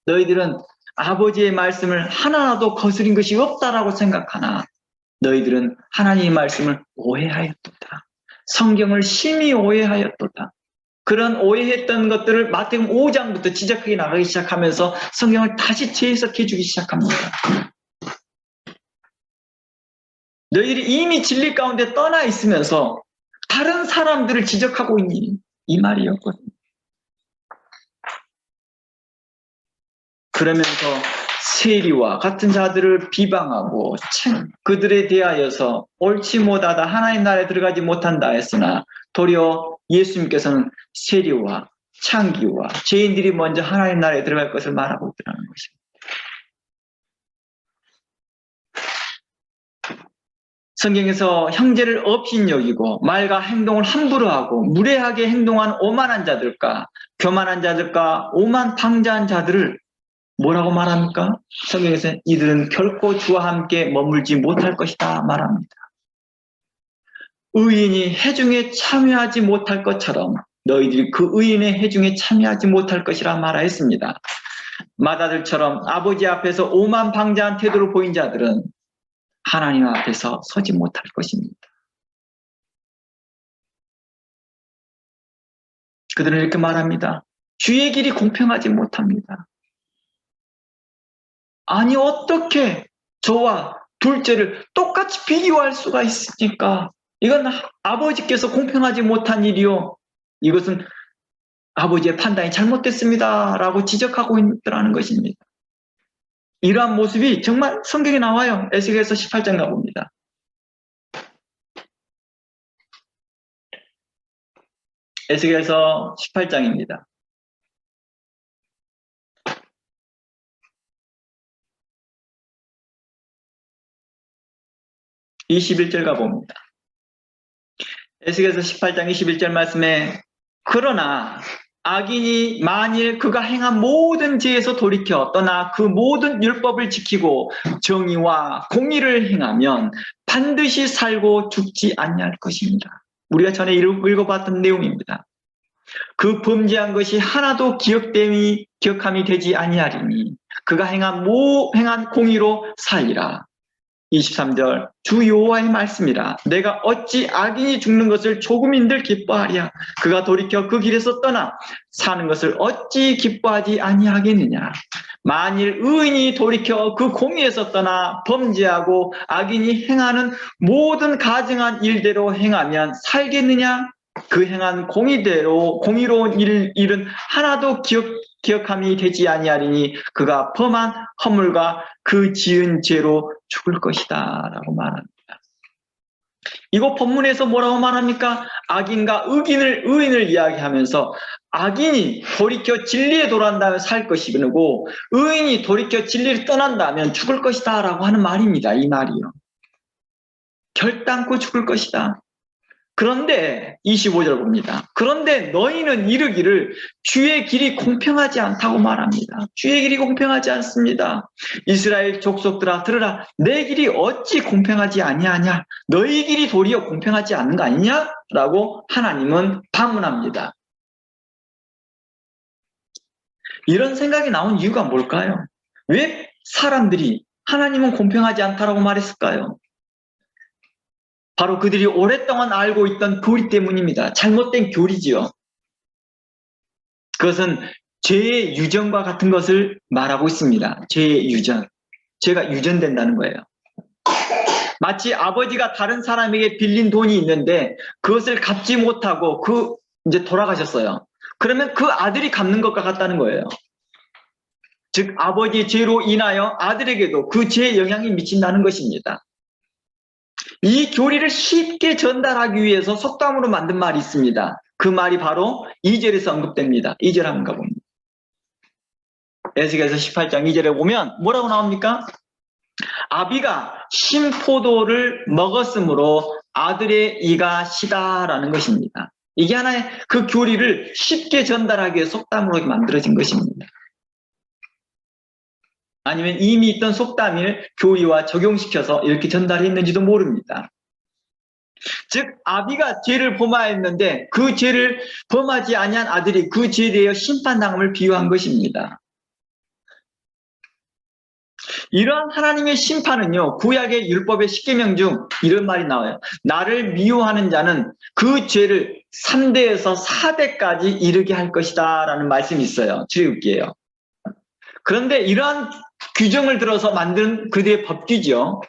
너희들은 아버지의 말씀을 하나라도 거스린 것이 없다라고 생각하나 너희들은 하나님의 말씀을 오해하였도다. 성경을 심히 오해하였도다. 그런 오해했던 것들을 마태복음 5장부터 지적하게 나가기 시작하면서 성경을 다시 재해석해 주기 시작합니다. 너희들이 이미 진리 가운데 떠나 있으면서 다른 사람들을 지적하고 있니? 이 말이었거든요. 그러면서 세리와 같은 자들을 비방하고 그들에 대하여서 옳지 못하다 하나님 나라에 들어가지 못한다 했으나 도리어 예수님께서는 세리와 창기와 죄인들이 먼저 하나님 나라에 들어갈 것을 말하고 있다는 것입니다. 성경에서 형제를 업신여기고 말과 행동을 함부로 하고 무례하게 행동한 오만한 자들과 교만한 자들과 오만 방자한 자들을 뭐라고 말합니까? 성경에서 이들은 결코 주와 함께 머물지 못할 것이다 말합니다. 의인이 회중에 참여하지 못할 것처럼 너희들이 그 의인의 회중에 참여하지 못할 것이라 말하였습니다. 마다들처럼 아버지 앞에서 오만방자한 태도를 보인 자들은 하나님 앞에서 서지 못할 것입니다. 그들은 이렇게 말합니다. 주의 길이 공평하지 못합니다. 아니 어떻게 저와 둘째를 똑같이 비교할 수가 있습니까? 이건 아버지께서 공평하지 못한 일이요. 이것은 아버지의 판단이 잘못됐습니다. 라고 지적하고 있더라는 것입니다. 이러한 모습이 정말 성경에 나와요. 에스겔서 18장 가봅니다. 에스겔서 18장입니다. 21절 가봅니다. 에스겔서 18장 21절 말씀에 그러나 악인이 만일 그가 행한 모든 죄에서 돌이켜 떠나 그 모든 율법을 지키고 정의와 공의를 행하면 반드시 살고 죽지 아니할 것입니다. 우리가 전에 읽어봤던 내용입니다. 그 범죄한 것이 하나도 기억함이 되지 아니하리니 그가 행한 공의로 살리라. 23절 주 여호와의 말씀이라. 내가 어찌 악인이 죽는 것을 조금인들 기뻐하랴. 그가 돌이켜 그 길에서 떠나 사는 것을 어찌 기뻐하지 아니하겠느냐. 만일 의인이 돌이켜 그 공의에서 떠나 범죄하고 악인이 행하는 모든 가증한 일대로 행하면 살겠느냐. 그 행한 공의로운 일은 하나도 기억함이 되지 아니하리니 그가 범한 허물과 그 지은 죄로 죽을 것이다 라고 말합니다. 이거 본문에서 뭐라고 말합니까? 악인과 의인을 이야기하면서 악인이 돌이켜 진리에 돌아간다면 살 것이고 의인이 돌이켜 진리를 떠난다면 죽을 것이다 라고 하는 말입니다. 이 말이요. 결단코 죽을 것이다. 그런데 25절 봅니다. 그런데 너희는 이르기를 주의 길이 공평하지 않다고 말합니다. 주의 길이 공평하지 않습니다. 이스라엘 족속들아 들으라. 내 길이 어찌 공평하지 아니하냐? 너희 길이 도리어 공평하지 않는 거 아니냐? 라고 하나님은 반문합니다. 이런 생각이 나온 이유가 뭘까요? 왜 사람들이 하나님은 공평하지 않다라고 말했을까요? 바로 그들이 오랫동안 알고 있던 교리 때문입니다. 잘못된 교리지요. 그것은 죄의 유전과 같은 것을 말하고 있습니다. 죄의 유전. 죄가 유전된다는 거예요. 마치 아버지가 다른 사람에게 빌린 돈이 있는데 그것을 갚지 못하고 이제 돌아가셨어요. 그러면 그 아들이 갚는 것과 같다는 거예요. 즉 아버지의 죄로 인하여 아들에게도 그 죄의 영향이 미친다는 것입니다. 이 교리를 쉽게 전달하기 위해서 속담으로 만든 말이 있습니다. 그 말이 바로 2절에서 언급됩니다. 2절 한번 가봅니다. 에스겔서 18장 2절에 보면 뭐라고 나옵니까? 아비가 신포도를 먹었으므로 아들의 이가 시다라는 것입니다. 이게 하나의 그 교리를 쉽게 전달하기 위해 속담으로 만들어진 것입니다. 아니면 이미 있던 속담을 교리와 적용시켜서 이렇게 전달했는지도 모릅니다. 즉 아비가 죄를 범하였는데 그 죄를 범하지 아니한 아들이 그 죄에 대해 심판당함을 비유한 것입니다. 이러한 하나님의 심판은요, 구약의 율법의 10계명 중 이런 말이 나와요. 나를 미워하는 자는 그 죄를 3대에서 4대까지 이르게 할 것이다 라는 말씀이 있어요. 출애굽기예요. 그런데 이러한 규정을 들어서 만든 그들의 법규죠.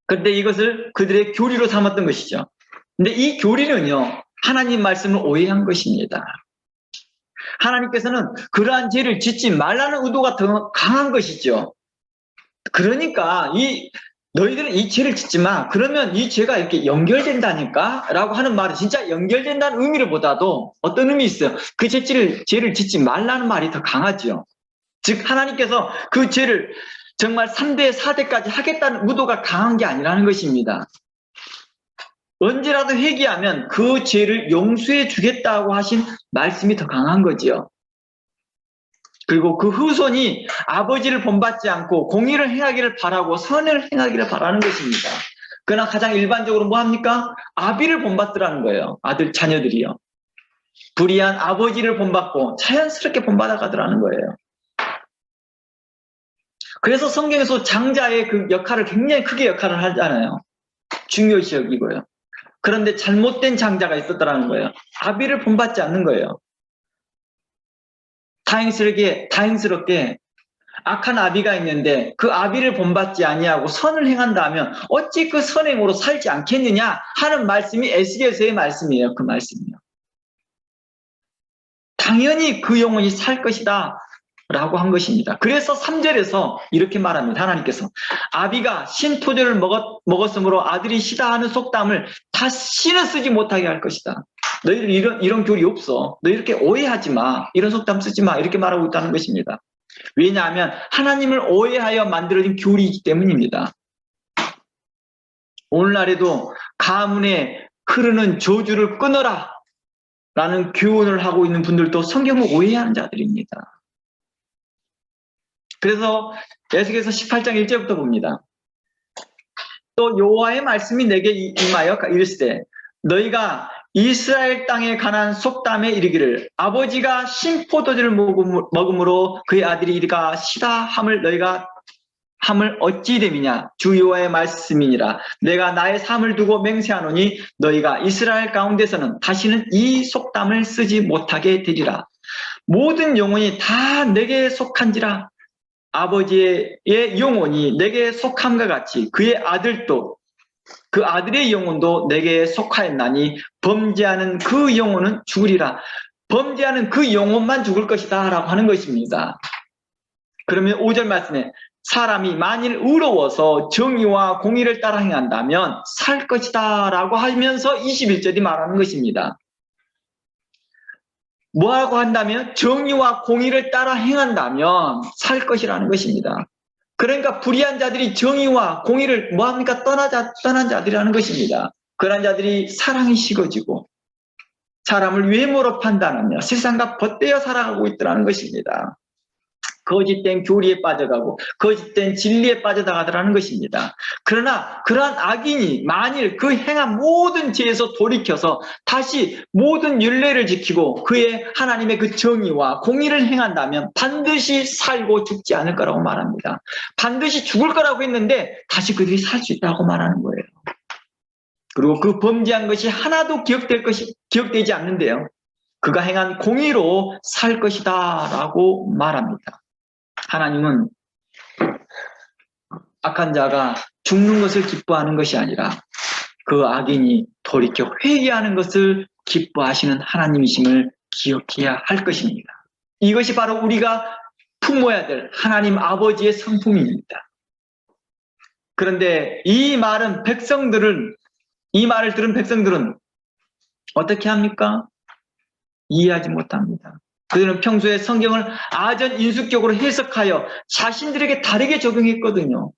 그런데 이것을 그들의 교리로 삼았던 것이죠. 근데 이 교리는요, 하나님 말씀을 오해한 것입니다. 하나님께서는 그러한 죄를 짓지 말라는 의도가 더 강한 것이죠. 그러니까 너희들은 이 죄를 짓지 마. 그러면 이 죄가 이렇게 연결된다니까? 라고 하는 말은 진짜 연결된다는 의미를 보다도 어떤 의미 있어요? 그 죄를 짓지 말라는 말이 더 강하죠. 즉 하나님께서 그 죄를 정말 3대, 4대까지 하겠다는 의도가 강한 게 아니라는 것입니다. 언제라도 회개하면 그 죄를 용서해 주겠다고 하신 말씀이 더 강한 거지요. 그리고 그 후손이 아버지를 본받지 않고 공의를 행하기를 바라고 선을 행하기를 바라는 것입니다. 그러나 가장 일반적으로 뭐 합니까? 아비를 본받더라는 거예요. 아들, 자녀들이요. 불의한 아버지를 본받고 자연스럽게 본받아 가더라는 거예요. 그래서 성경에서 장자의 그 역할을 굉장히 크게 역할을 하잖아요. 중요시 여기고요. 그런데 잘못된 장자가 있었다는 거예요. 아비를 본받지 않는 거예요. 다행스럽게 악한 아비가 있는데 그 아비를 본받지 아니하고 선을 행한다면 어찌 그 선행으로 살지 않겠느냐 하는 말씀이 에스겔서의 말씀이에요. 그 말씀이요. 당연히 그 영혼이 살 것이다 라고 한 것입니다. 그래서 3절에서 이렇게 말합니다. 하나님께서 아비가 신토제를 먹었으므로 아들이 시다 하는 속담을 다시는 쓰지 못하게 할 것이다. 너희들 이런 교리 없어. 너 이렇게 오해하지 마. 이런 속담 쓰지 마. 이렇게 말하고 있다는 것입니다. 왜냐하면 하나님을 오해하여 만들어진 교리이기 때문입니다. 오늘날에도 가문에 흐르는 저주를 끊어라 라는 교훈을 하고 있는 분들도 성경을 오해하는 자들입니다. 그래서 에스겔서 18장 1절부터 봅니다. 또 여호와의 말씀이 내게 임하여 이르시되 너희가 이스라엘 땅에 관한 속담에 이르기를 아버지가 신포도주를 먹음으로 그의 아들이 이르가 시다 함을 너희가 함을 어찌 됨이냐 주 여호와의 말씀이니라. 내가 나의 삶을 두고 맹세하노니 너희가 이스라엘 가운데서는 다시는 이 속담을 쓰지 못하게 되리라. 모든 영혼이 다 내게 속한지라. 아버지의 영혼이 내게 속함과 같이 그의 아들도 그 아들의 영혼도 내게 속하였나니 범죄하는 그 영혼은 죽으리라. 범죄하는 그 영혼만 죽을 것이다 라고 하는 것입니다. 그러면 5절 말씀에 사람이 만일 의로워서 정의와 공의를 따라 행한다면 살 것이다 라고 하면서 21절이 말하는 것입니다. 뭐라고 한다면 정의와 공의를 따라 행한다면 살 것이라는 것입니다. 그러니까 불의한 자들이 정의와 공의를 뭐합니까? 떠난 자들이라는 것입니다. 그런 자들이 사랑이 식어지고 사람을 외모로 판단하며 세상과 벗대어 살아가고 있더라는 것입니다. 거짓된 교리에 빠져가고 거짓된 진리에 빠져나가더라는 것입니다. 그러나 그러한 악인이 만일 그 행한 모든 죄에서 돌이켜서 다시 모든 율례를 지키고 그의 하나님의 그 정의와 공의를 행한다면 반드시 살고 죽지 않을 거라고 말합니다. 반드시 죽을 거라고 했는데 다시 그들이 살 수 있다고 말하는 거예요. 그리고 그 범죄한 것이 하나도 기억되지 않는데요. 그가 행한 공의로 살 것이다 라고 말합니다. 하나님은 악한 자가 죽는 것을 기뻐하는 것이 아니라 그 악인이 돌이켜 회개하는 것을 기뻐하시는 하나님이심을 기억해야 할 것입니다. 이것이 바로 우리가 품어야 될 하나님 아버지의 성품입니다. 그런데 이 말을 들은 백성들은 어떻게 합니까? 이해하지 못합니다. 그들은 평소에 성경을 아전인수격으로 해석하여 자신들에게 다르게 적용했거든요.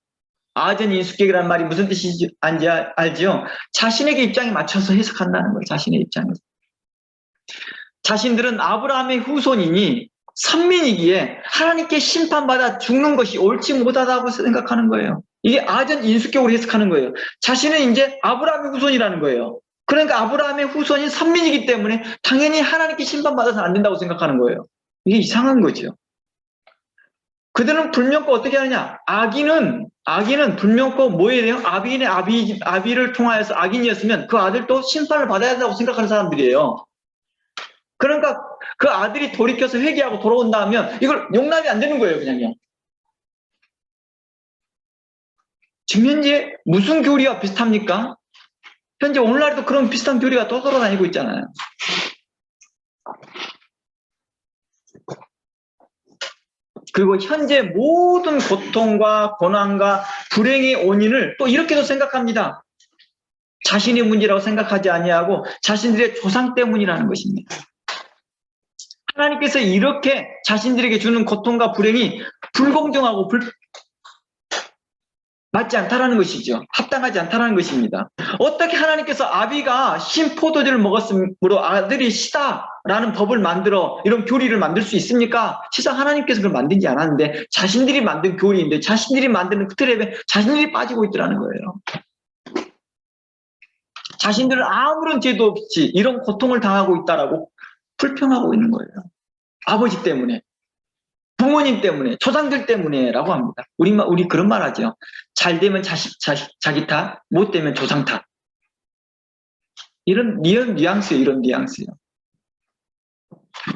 아전인수격이라는 말이 무슨 뜻인지 알지요? 자신에게 입장에 맞춰서 해석한다는 거예요. 자신의 입장에서. 자신들은 아브라함의 후손이니 선민이기에 하나님께 심판받아 죽는 것이 옳지 못하다고 생각하는 거예요. 이게 아전인수격으로 해석하는 거예요. 자신은 이제 아브라함의 후손이라는 거예요. 그러니까 아브라함의 후손인 선민이기 때문에 당연히 하나님께 심판받아서는 안 된다고 생각하는 거예요. 이게 이상한 거죠. 그들은 불명코 어떻게 하느냐? 악인은 불명코 뭐 해야 돼요? 아비를 통하여서 악인이었으면 그 아들도 심판을 받아야 된다고 생각하는 사람들이에요. 그러니까 그 아들이 돌이켜서 회개하고 돌아온다면 이걸 용납이 안 되는 거예요, 그냥요. 지금 현재 무슨 교리와 비슷합니까? 현재 오늘날에도 그런 비슷한 교리가 또 돌아다니고 있잖아요. 그리고 현재 모든 고통과 고난과 불행의 원인을 또 이렇게도 생각합니다. 자신의 문제라고 생각하지 아니하고 자신들의 조상 때문이라는 것입니다. 하나님께서 이렇게 자신들에게 주는 고통과 불행이 불공정하고 맞지 않다라는 것이죠. 합당하지 않다라는 것입니다. 어떻게 하나님께서 아비가 신포도주를 먹었으므로 아들이 시다라는 법을 만들어 이런 교리를 만들 수 있습니까? 시사 하나님께서 그걸 만들지 않았는데 자신들이 만든 교리인데 자신들이 만드는 그 트랩에 자신들이 빠지고 있더라는 거예요. 자신들은 아무런 죄도 없이 이런 고통을 당하고 있다라고 불평하고 있는 거예요. 아버지 때문에. 부모님 때문에, 조상들 때문에라고 합니다. 우리 그런 말 하죠. 잘 되면 자기 탓, 못 되면 조상 탓. 이런 뉘앙스예요, 이런 뉘앙스요.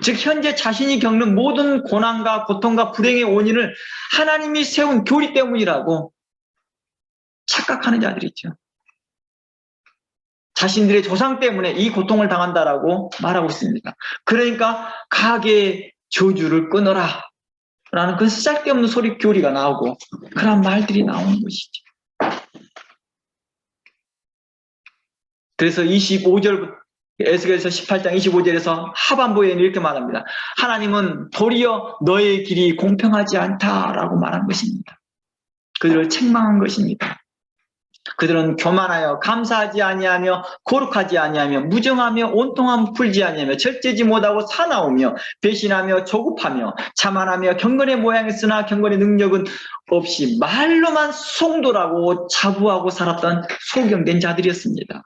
즉, 현재 자신이 겪는 모든 고난과 고통과 불행의 원인을 하나님이 세운 교리 때문이라고 착각하는 자들이 있죠. 자신들의 조상 때문에 이 고통을 당한다라고 말하고 있습니다. 그러니까 가게의 저주를 끊어라. 라는 그 쓸데없는 소리 교리가 나오고 그런 말들이 나오는 것이죠. 그래서 25절 에스겔서 18장 25절에서 하반부에는 이렇게 말합니다. 하나님은 도리어 너의 길이 공평하지 않다라고 말한 것입니다. 그들을 책망한 것입니다. 그들은 교만하여 감사하지 아니하며 거룩하지 아니하며 무정하며 온통함 풀지 아니하며 절제지 못하고 사나우며 배신하며 조급하며 자만하며 경건의 모양이 있으나 경건의 능력은 없이 말로만 송돌하고 자부하고 살았던 소경된 자들이었습니다.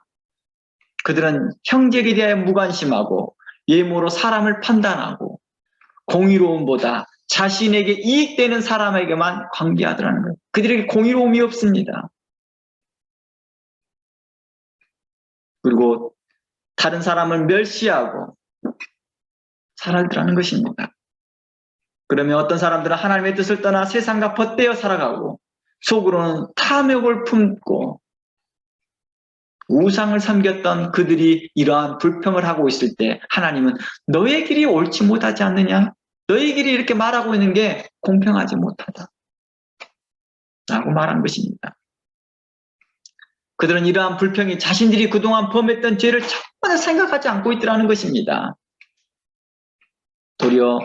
그들은 형제에 대하여 무관심하고 예모로 사람을 판단하고 공의로움보다 자신에게 이익되는 사람에게만 관계하더라는 거예요. 그들에게 공의로움이 없습니다. 그리고 다른 사람을 멸시하고 살아가는 것입니다. 그러면 어떤 사람들은 하나님의 뜻을 떠나 세상과 벗대어 살아가고 속으로는 탐욕을 품고 우상을 섬겼던 그들이 이러한 불평을 하고 있을 때 하나님은 너의 길이 옳지 못하지 않느냐? 너의 길이 이렇게 말하고 있는 게 공평하지 못하다 라고 말한 것입니다. 그들은 이러한 불평이 자신들이 그동안 범했던 죄를 전혀 생각하지 않고 있더라는 것입니다. 도리어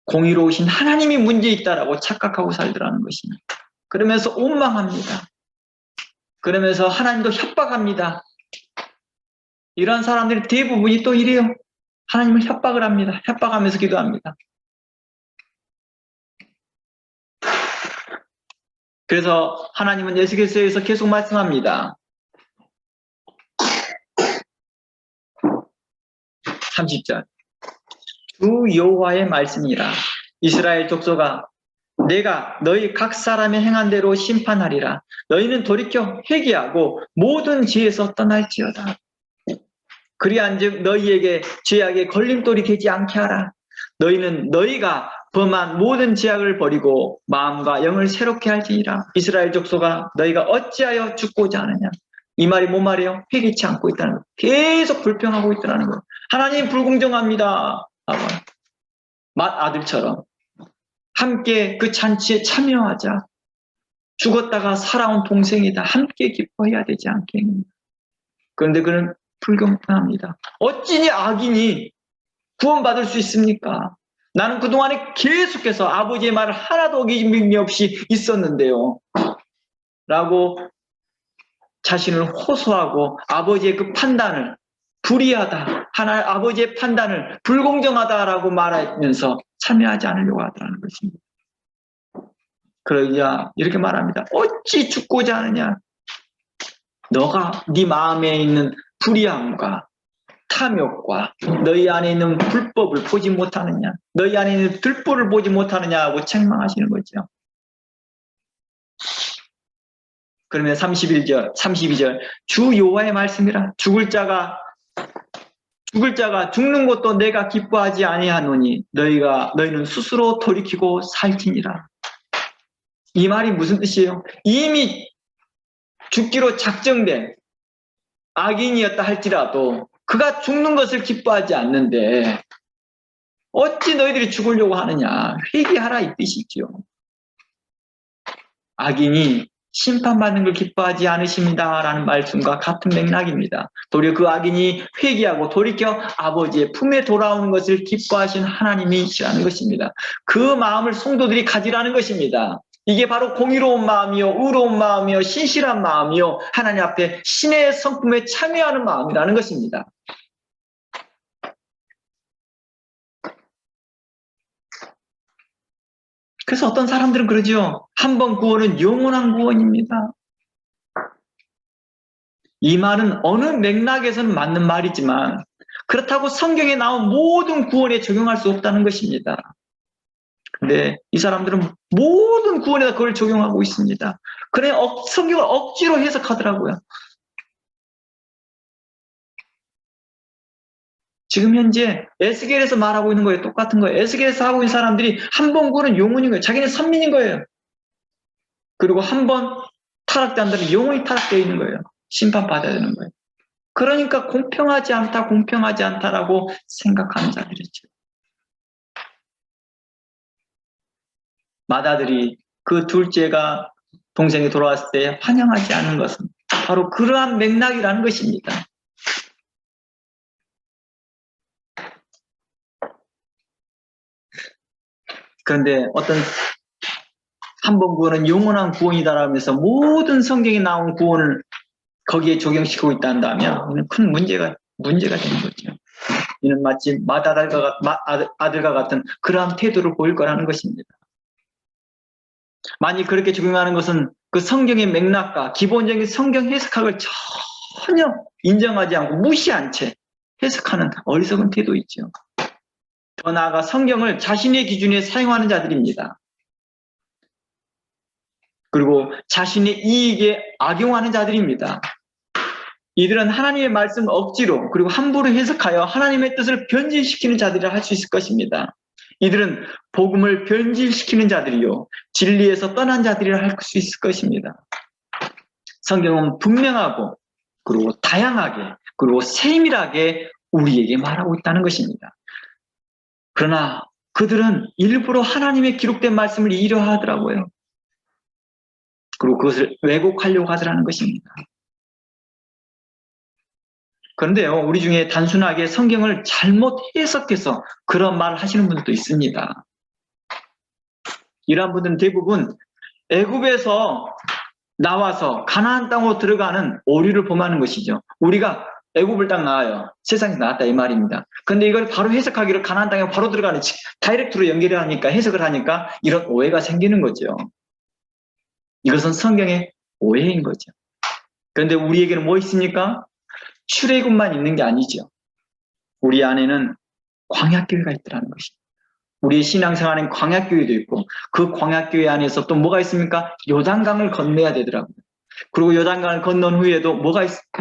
공의로우신 하나님이 문제 있다라고 착각하고 살더라는 것입니다. 그러면서 원망합니다. 그러면서 하나님도 협박합니다. 이런 사람들이 대부분이 또 이래요. 하나님을 협박을 합니다. 협박하면서 기도합니다. 그래서 하나님은 에스겔서에서 계속 말씀합니다. 30절. 주 여호와의 말씀이라. 이스라엘 족속아, 내가 너희 각 사람의 행한 대로 심판하리라. 너희는 돌이켜 회개하고 모든 죄에서 떠날지어다. 그리한즉 너희에게 죄악의 걸림돌이 되지 않게 하라. 너희는 너희가 범한 모든 죄악을 버리고 마음과 영을 새롭게 할지니라. 이스라엘 족속아, 너희가 어찌하여 죽고자 하느냐. 이 말이 뭔 말이에요? 회개치 않고 있다는 거예요. 계속 불평하고 있다는 거예요. 하나님 불공정합니다. 맏아들처럼 함께 그 잔치에 참여하자. 죽었다가 살아온 동생이다. 함께 기뻐해야 되지 않겠는가. 그런데 그는 불공평합니다. 어찌니 악인이 구원받을 수 있습니까? 나는 그동안에 계속해서 아버지의 말을 하나도 어김이 없이 있었는데요. 라고 자신을 호소하고 아버지의 그 판단을 불의하다, 아버지의 판단을 불공정하다라고 말하면서 참여하지 않으려고 하더라는 것입니다. 그러자 이렇게 말합니다. 어찌 죽고자 하느냐? 너가 네 마음에 있는 불의함과 탐욕과 너희 안에 있는 불법을 보지 못하느냐? 너희 안에 있는 들보를 보지 못하느냐고 책망하시는 거죠. 그러면 32절 주 여호와의 말씀이라. 죽을 자가 죽는 것도 내가 기뻐하지 아니하노니 너희는 스스로 돌이키고 살지니라. 이 말이 무슨 뜻이에요? 이미 죽기로 작정된 악인이었다 할지라도 그가 죽는 것을 기뻐하지 않는데 어찌 너희들이 죽으려고 하느냐. 회개하라 이 뜻이죠. 악인이 심판받는 걸 기뻐하지 않으십니다 라는 말씀과 같은 맥락입니다. 도리어 그 악인이 회개하고 돌이켜 아버지의 품에 돌아오는 것을 기뻐하신 하나님이시라는 것입니다. 그 마음을 성도들이 가지라는 것입니다. 이게 바로 공의로운 마음이요, 의로운 마음이요, 신실한 마음이요, 하나님 앞에 신의 성품에 참여하는 마음이라는 것입니다. 그래서 어떤 사람들은 그러죠. 한 번 구원은 영원한 구원입니다. 이 말은 어느 맥락에서는 맞는 말이지만 그렇다고 성경에 나온 모든 구원에 적용할 수 없다는 것입니다. 근데 이 사람들은 모든 구원에다 그걸 적용하고 있습니다. 그래 성경을 억지로 해석하더라고요. 지금 현재 에스겔에서 말하고 있는 거예요. 똑같은 거예요. 에스겔에서 하고 있는 사람들이 한 번 구원은 영원인 거예요. 자기는 선민인 거예요. 그리고 한 번 타락된 자들은 영원히 타락되어 있는 거예요. 심판받아야 되는 거예요. 그러니까 공평하지 않다라고 생각하는 자들이죠. 맏아들이 그 둘째가 동생이 돌아왔을 때 환영하지 않은 것은 바로 그러한 맥락이라는 것입니다. 그런데 어떤 한 번 구원은 영원한 구원이다라면서 모든 성경에 나온 구원을 거기에 적용시키고 있다면 큰 문제가 되는 거죠. 이는 마치 맏아들과 같은 그러한 태도를 보일 거라는 것입니다. 만약 그렇게 적용하는 것은 그 성경의 맥락과 기본적인 성경 해석학을 전혀 인정하지 않고 무시한 채 해석하는 어리석은 태도이죠. 더 나아가 성경을 자신의 기준에 사용하는 자들입니다. 그리고 자신의 이익에 악용하는 자들입니다. 이들은 하나님의 말씀을 억지로 그리고 함부로 해석하여 하나님의 뜻을 변질시키는 자들이라 할 수 있을 것입니다. 이들은 복음을 변질시키는 자들이요 진리에서 떠난 자들이라 할 수 있을 것입니다. 성경은 분명하고 그리고 다양하게 그리고 세밀하게 우리에게 말하고 있다는 것입니다. 그러나 그들은 일부러 하나님의 기록된 말씀을 이려하더라고요. 그리고 그것을 왜곡하려고 하더라는 것입니다. 그런데요, 우리 중에 단순하게 성경을 잘못 해석해서 그런 말을 하시는 분들도 있습니다. 이러한 분들은 대부분 애굽에서 나와서 가나안 땅으로 들어가는 오류를 범하는 것이죠. 우리가 애굽을 딱 나와요. 세상에서 나왔다 이 말입니다. 근데 이걸 바로 해석하기를 가나안 땅에 바로 들어가는 다이렉트로 연결을 하니까 해석을 하니까 이런 오해가 생기는 거죠. 이것은 성경의 오해인 거죠. 그런데 우리에게는 뭐 있습니까? 출애굽만 있는 게 아니죠. 우리 안에는 광야교회가 있더라는 것입니다. 우리의 신앙생활엔 광야교회도 있고 그 광야교회 안에서 또 뭐가 있습니까? 요단강을 건너야 되더라고요. 그리고 요단강을 건넌 후에도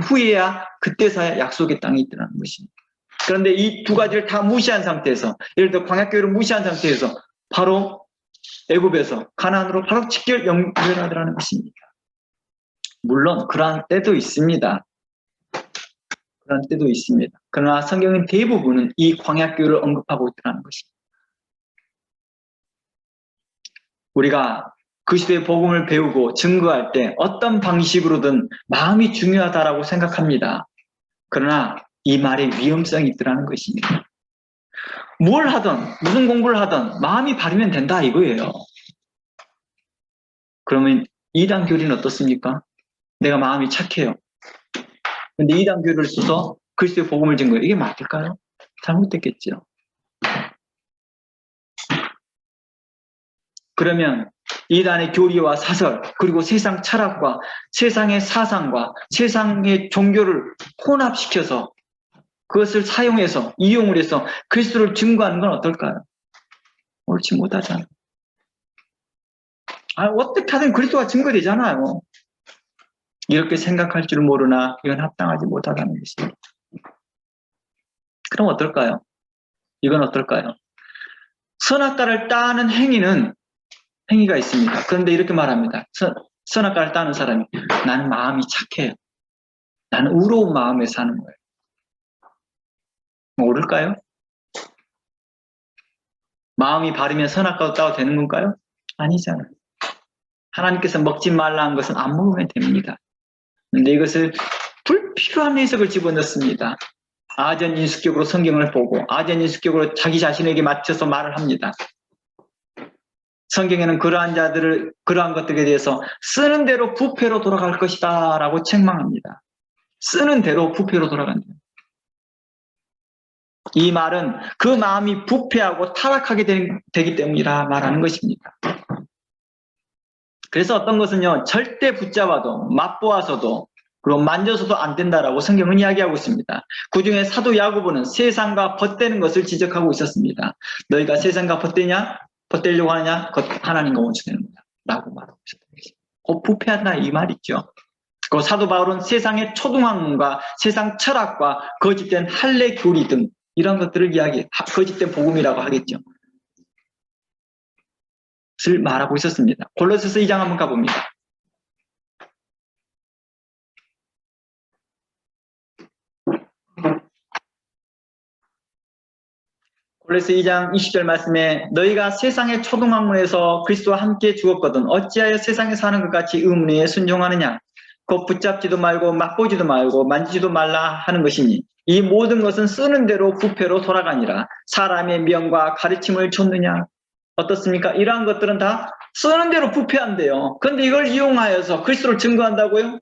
후에야 그때서야 약속의 땅이 있더라는 것입니다. 그런데 이 두 가지를 다 무시한 상태에서, 예를 들어 광야교회를 무시한 상태에서 바로 애굽에서 가나안으로 바로 직결 연결하더라는 것입니다. 물론 그러한 때도 있습니다. 그런 때도 있습니다. 그러나 성경은 대부분은 이 광야교회를 언급하고 있더라는 것입니다. 우리가 그리스도의 복음을 배우고 증거할 때 어떤 방식으로든 마음이 중요하다라고 생각합니다. 그러나 이 말에 위험성이 있더라는 것입니다. 뭘 하든 무슨 공부를 하든 마음이 바르면 된다 이거예요. 그러면 이단 교리는 어떻습니까? 내가 마음이 착해요. 근데 이단 교리를 써서 그리스도의 복음을 증거해요. 이게 맞을까요? 잘못됐겠죠. 그러면 이단의 교리와 사설, 그리고 세상 철학과 세상의 사상과 세상의 종교를 혼합시켜서 그것을 사용해서, 이용을 해서 그리스도를 증거하는 건 어떨까요? 옳지 못하잖아요. 어떻게 하든 그리스도가 증거되잖아요. 이렇게 생각할 줄 모르나 이건 합당하지 못하다는 것입니다. 그럼 어떨까요? 이건 어떨까요? 선악과를 따는 행위가 있습니다. 그런데 이렇게 말합니다. 선악과를 따는 사람이 나는 마음이 착해요. 나는 의로운 마음에 사는 거예요. 옳을까요? 마음이 바르면 선악과도 따도 되는 건가요? 아니잖아요. 하나님께서 먹지 말라 한 것은 안 먹으면 됩니다. 그런데 이것을 불필요한 해석을 집어넣습니다. 아전인수격으로 성경을 보고 아전인수격으로 자기 자신에게 맞춰서 말을 합니다. 성경에는 그러한 것들에 대해서 쓰는 대로 부패로 돌아갈 것이다 라고 책망합니다. 쓰는 대로 부패로 돌아간다. 이 말은 그 마음이 부패하고 타락하게 되기 때문이라 말하는 것입니다. 그래서 어떤 것은요, 절대 붙잡아도 맛보아서도 그리고 만져서도 안 된다라고 성경은 이야기하고 있습니다. 그중에 사도 야고보는 세상과 벗대는 것을 지적하고 있었습니다. 너희가 세상과 벗대려고 하느냐? 그것 하나님과 원수되는 거다 라고 말하고 있었습니다. 곧 부패한다 이 말이죠. 그 사도 바울은 세상의 초등학문과 세상 철학과 거짓된 할례 교리 등 이런 것들을 거짓된 복음이라고 하겠죠. 를 말하고 있었습니다. 골로새서 2장 한번 가봅니다. 골로새 2장 20절 말씀에 너희가 세상의 초등학문에서 그리스도와 함께 죽었거든 어찌하여 세상에 사는 것 같이 의문에 순종하느냐 곧 붙잡지도 말고 맛보지도 말고 만지지도 말라 하는 것이니 이 모든 것은 쓰는 대로 부패로 돌아가니라. 사람의 명과 가르침을 줬느냐 어떻습니까? 이러한 것들은 다 쓰는 대로 부패한대요. 그런데 이걸 이용하여서 그리스도를 증거한다고요?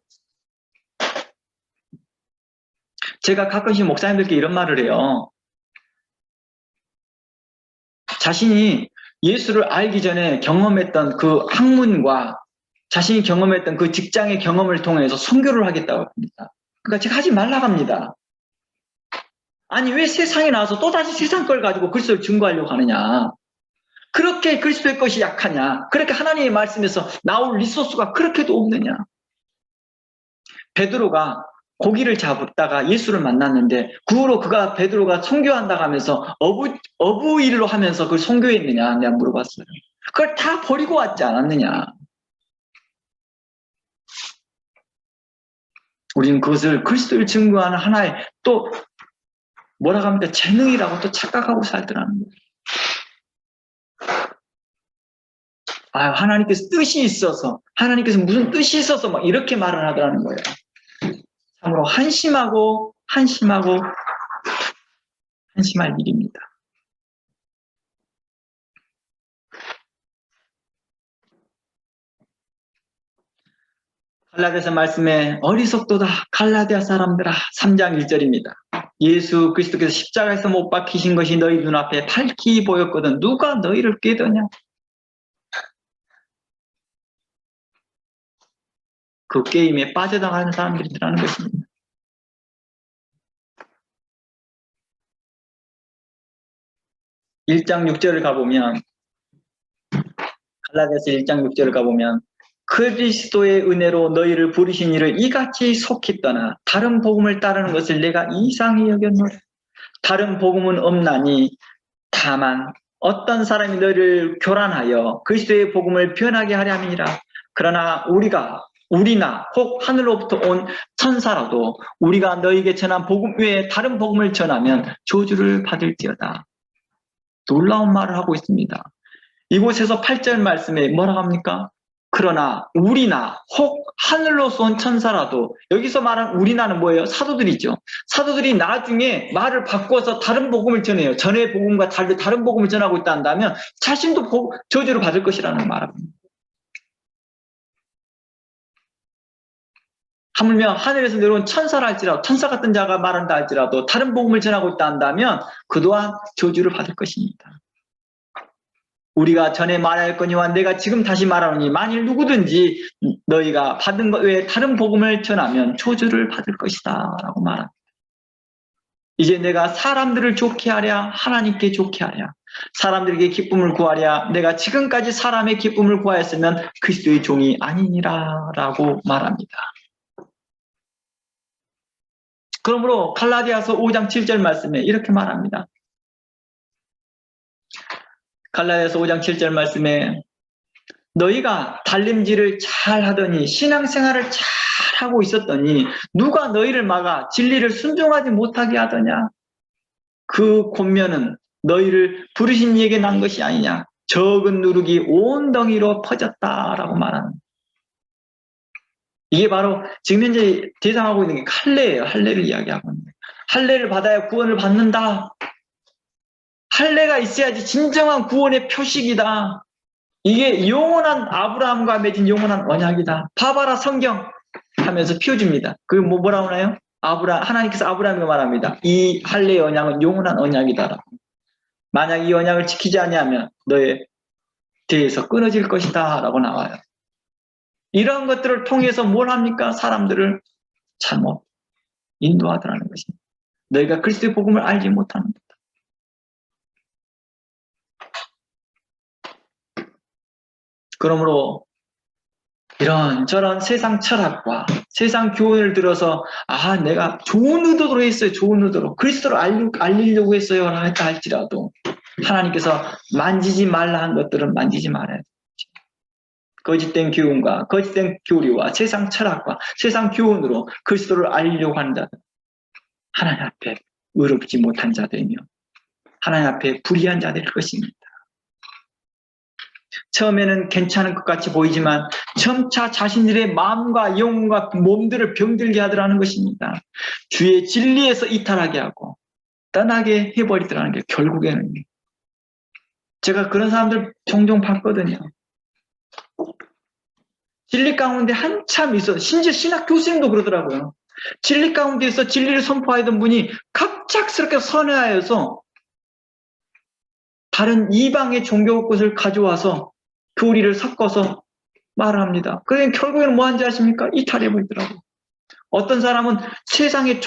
제가 가끔씩 목사님들께 이런 말을 해요. 자신이 예수를 알기 전에 경험했던 그 학문과 자신이 경험했던 그 직장의 경험을 통해서 선교를 하겠다고 합니다. 그러니까 제가 하지 말라고 합니다. 아니 왜 세상에 나와서 또다시 세상 걸 가지고 그리스도를 증거하려고 하느냐. 그렇게 그리스도의 것이 약하냐. 그렇게 하나님의 말씀에서 나올 리소스가 그렇게도 없느냐. 베드로가 고기를 잡다가 예수를 만났는데 그 후로 베드로가 선교한다고 하면서 어부 일로 하면서 그걸 선교했느냐 내가 물어봤어요. 그걸 다 버리고 왔지 않았느냐. 우리는 그것을 그리스도를 증거하는 하나의 또 뭐라고 합니까? 재능이라고 또 착각하고 살더라는 거예요. 하나님께서 뜻이 있어서 하나님께서 무슨 뜻이 있어서 막 이렇게 말을 하더라는 거예요. 참으로 한심할 일입니다. 갈라디아서 말씀에 어리석도다 갈라디아 사람들아 3장 1절입니다. 예수 그리스도께서 십자가에서 못 박히신 것이 너희 눈앞에 밝히 보였거든 누가 너희를 깨더냐. 그 게임에 빠져나가는 사람들이라는 것입니다. 갈라디아서 1장 6절을 가보면 그리스도의 은혜로 너희를 부르신 이를 이같이 속히 떠나 다른 복음을 따르는 것을 내가 이상히 여겼노라. 다른 복음은 없나니 다만 어떤 사람이 너희를 교란하여 그리스도의 복음을 변하게 하려 함이니라. 그러나 우리나 혹 하늘로부터 온 천사라도 우리가 너희에게 전한 복음 외에 다른 복음을 전하면 저주를 받을지어다. 놀라운 말을 하고 있습니다. 이곳에서 8절 말씀에 뭐라고 합니까? 그러나 우리나 혹 하늘로서 온 천사라도 여기서 말한 우리나는 뭐예요? 사도들이죠. 사도들이 나중에 말을 바꿔서 다른 복음을 전해요. 전의 복음과 달리 다른 복음을 전하고 있다 한다면 자신도 저주를 받을 것이라는 말입니다. 하물며 하늘에서 내려온 천사라 할지라도 천사 같은 자가 말한다 할지라도 다른 복음을 전하고 있다 한다면 그 또한 저주를 받을 것입니다. 우리가 전에 말하였거니와 내가 지금 다시 말하노니 만일 누구든지 너희가 받은 것 외에 다른 복음을 전하면 저주를 받을 것이다 라고 말합니다. 이제 내가 사람들을 좋게 하랴 하나님께 좋게 하랴 사람들에게 기쁨을 구하랴 내가 지금까지 사람의 기쁨을 구하였으면 그리스도의 종이 아니니라 라고 말합니다. 그러므로 갈라디아서 5장 7절 말씀에 이렇게 말합니다. 갈라디아서 5장 7절 말씀에 너희가 달림질을 잘 하더니 신앙생활을 잘 하고 있었더니 누가 너희를 막아 진리를 순종하지 못하게 하더냐. 그 권면은 너희를 부르신 이에게 난 것이 아니냐. 적은 누룩이 온 덩이로 퍼졌다라고 말하는. 이게 바로 지금 현재 대상하고 있는 게 할례예요. 할례를 이야기하고 있는 거예요. 할례를 받아야 구원을 받는다. 할례가 있어야지 진정한 구원의 표식이다. 이게 영원한 아브라함과 맺은 영원한 언약이다. 봐봐라 성경 하면서 피워줍니다. 그게 뭐라고 하나요? 하나님께서 아브라함에게 말합니다. 이 할례의 언약은 영원한 언약이다. 만약 이 언약을 지키지 않으면 너의 대에서 끊어질 것이다 라고 나와요. 이런 것들을 통해서 뭘 합니까? 사람들을 잘못 인도하더라는 것입니다. 너희가 그리스도의 복음을 알지 못하는 것. 그러므로 이런저런 세상 철학과 세상 교훈을 들어서 내가 좋은 의도로 했어요. 좋은 의도로 그리스도를 알리려고 했어요 할까 할지라도 하나님께서 만지지 말라 한 것들은 만지지 말아야 돼요. 거짓된 교훈과 거짓된 교리와 세상 철학과 세상 교훈으로 그리스도를 알리려고 하는 자들 하나님 앞에 의롭지 못한 자들이며 하나님 앞에 불의한 자들일 것입니다. 처음에는 괜찮을 것 같이 보이지만 점차 자신들의 마음과 영과 몸들을 병들게 하더라는 것입니다. 주의 진리에서 이탈하게 하고 떠나게 해버리더라는 게 결국에는 제가 그런 사람들 종종 봤거든요. 진리 가운데 한참 있어 심지어 신학 교수님도 그러더라고요. 진리 가운데에서 진리를 선포하던 분이 갑작스럽게 선회하여서 다른 이방의 종교 것을 가져와서 교리를 섞어서 말을 합니다. 그러니까 결국에는 뭐 하는지 아십니까? 이탈해버리더라고요. 어떤 사람은 세상의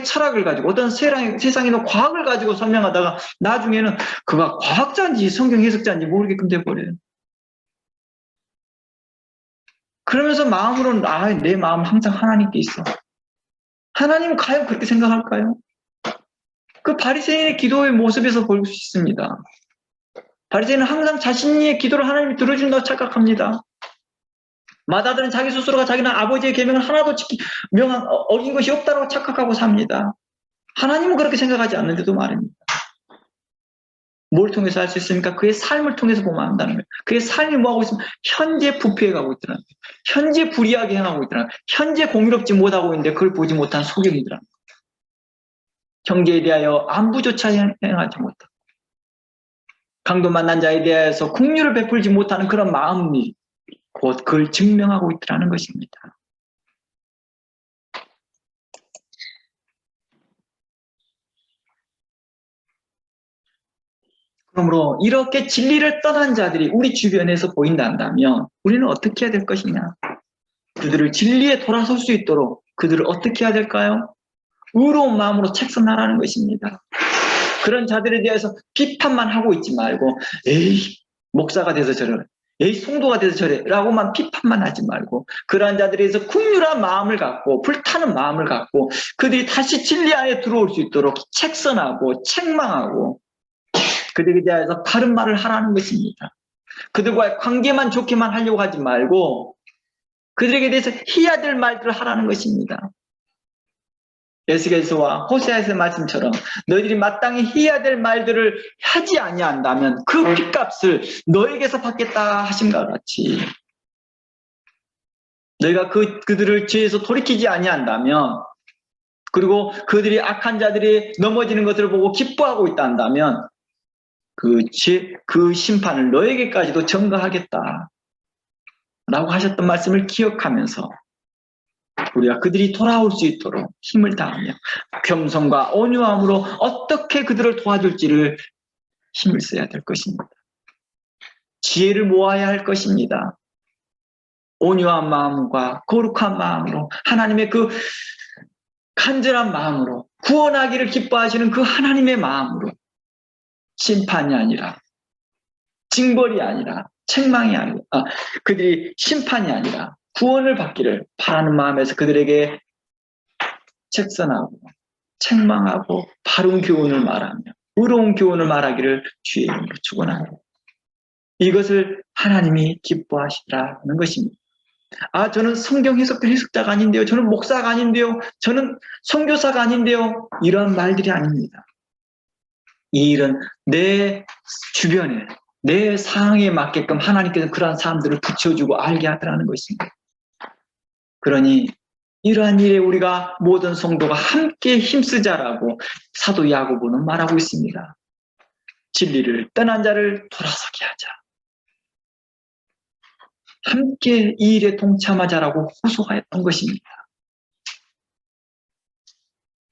철학을 가지고 어떤 세상의 과학을 가지고 설명하다가 나중에는 그가 과학자인지 성경 해석자인지 모르게끔 돼버려요. 그러면서 마음으로는 내 마음 항상 하나님께 있어. 하나님은 과연 그렇게 생각할까요? 그 바리새인의 기도의 모습에서 볼 수 있습니다. 바리새인은 항상 자신의 기도를 하나님이 들어준다고 착각합니다. 마다들은 자기 스스로가 자기는 아버지의 계명을 하나도 어긴 것이 없다고 착각하고 삽니다. 하나님은 그렇게 생각하지 않는데도 말입니다. 뭘 통해서 할 수 있습니까? 그의 삶을 통해서 보면 안다는 거예요. 그의 삶이 뭐하고 있으면 현재 부패해 가고 있더라는 거예요. 현재 불의하게 행하고 있더라는 거예요. 현재 공의롭지 못하고 있는데 그걸 보지 못한 소경이더라는 거예요. 형제에 대하여 안부조차 행하지 못하고 강도 만난 자에 대해서 긍휼을 베풀지 못하는 그런 마음이 곧 그걸 증명하고 있더라는 것입니다. 그러므로 이렇게 진리를 떠난 자들이 우리 주변에서 보인다면 우리는 어떻게 해야 될 것이냐? 그들을 진리에 돌아설 수 있도록 그들을 어떻게 해야 될까요? 의로운 마음으로 책선하라는 것입니다. 그런 자들에 대해서 비판만 하고 있지 말고 에이 목사가 돼서 저래, 에이 성도가 돼서 저래 라고만 비판만 하지 말고 그러한 자들에 대해서 긍휼한 마음을 갖고 불타는 마음을 갖고 그들이 다시 진리 안에 들어올 수 있도록 책선하고 책망하고 그들에 대해서 바른 말을 하라는 것입니다. 그들과의 관계만 좋게만 하려고 하지 말고 그들에게 대해서 해야 될 말들을 하라는 것입니다. 에스겔서와 호세아서의 말씀처럼 너희들이 마땅히 해야 될 말들을 하지 아니한다면 그 핏값을 너에게서 받겠다 하심과 같이 너희가 그들을 죄에서 돌이키지 아니한다면 그리고 그들이 악한 자들이 넘어지는 것을 보고 기뻐하고 있다 한다면 그 심판을 너에게까지도 전가하겠다 라고 하셨던 말씀을 기억하면서 우리가 그들이 돌아올 수 있도록 힘을 다하며 겸손과 온유함으로 어떻게 그들을 도와줄지를 힘을 써야 될 것입니다. 지혜를 모아야 할 것입니다. 온유한 마음과 거룩한 마음으로 하나님의 그 간절한 마음으로 구원하기를 기뻐하시는 그 하나님의 마음으로 심판이 아니라 징벌이 아니라 책망이 아니라 그들이 심판이 아니라 구원을 받기를 바라는 마음에서 그들에게 책선하고 책망하고 바른 교훈을 말하며 의로운 교훈을 말하기를 주의 이름으로 축원하노라. 이것을 하나님이 기뻐하시라는 것입니다. 저는 성경 해석자가 아닌데요. 저는 목사가 아닌데요. 저는 선교사가 아닌데요. 이런 말들이 아닙니다. 이 일은 내 주변에 내 상황에 맞게끔 하나님께서 그러한 사람들을 붙여주고 알게 하더라는 것입니다. 그러니 이러한 일에 우리가 모든 성도가 함께 힘쓰자라고 사도 야고보는 말하고 있습니다. 진리를 떠난 자를 돌아서게 하자. 함께 이 일에 동참하자라고 호소하였던 것입니다.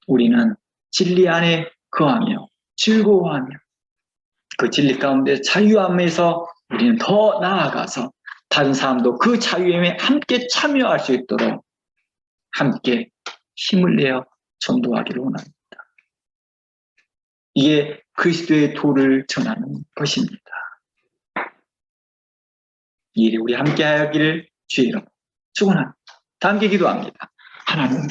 우리는 진리 안에 거하며 즐거워하며 그 진리 가운데 자유함에서 우리는 더 나아가서 다른 사람도 그 자유함에 함께 참여할 수 있도록 함께 힘을 내어 전도하기를 원합니다. 이게 그리스도의 도를 전하는 것입니다. 이 일에 우리 함께 하기를 주의 이름으로 축원합니다. 다 함께 기도합니다. 하나님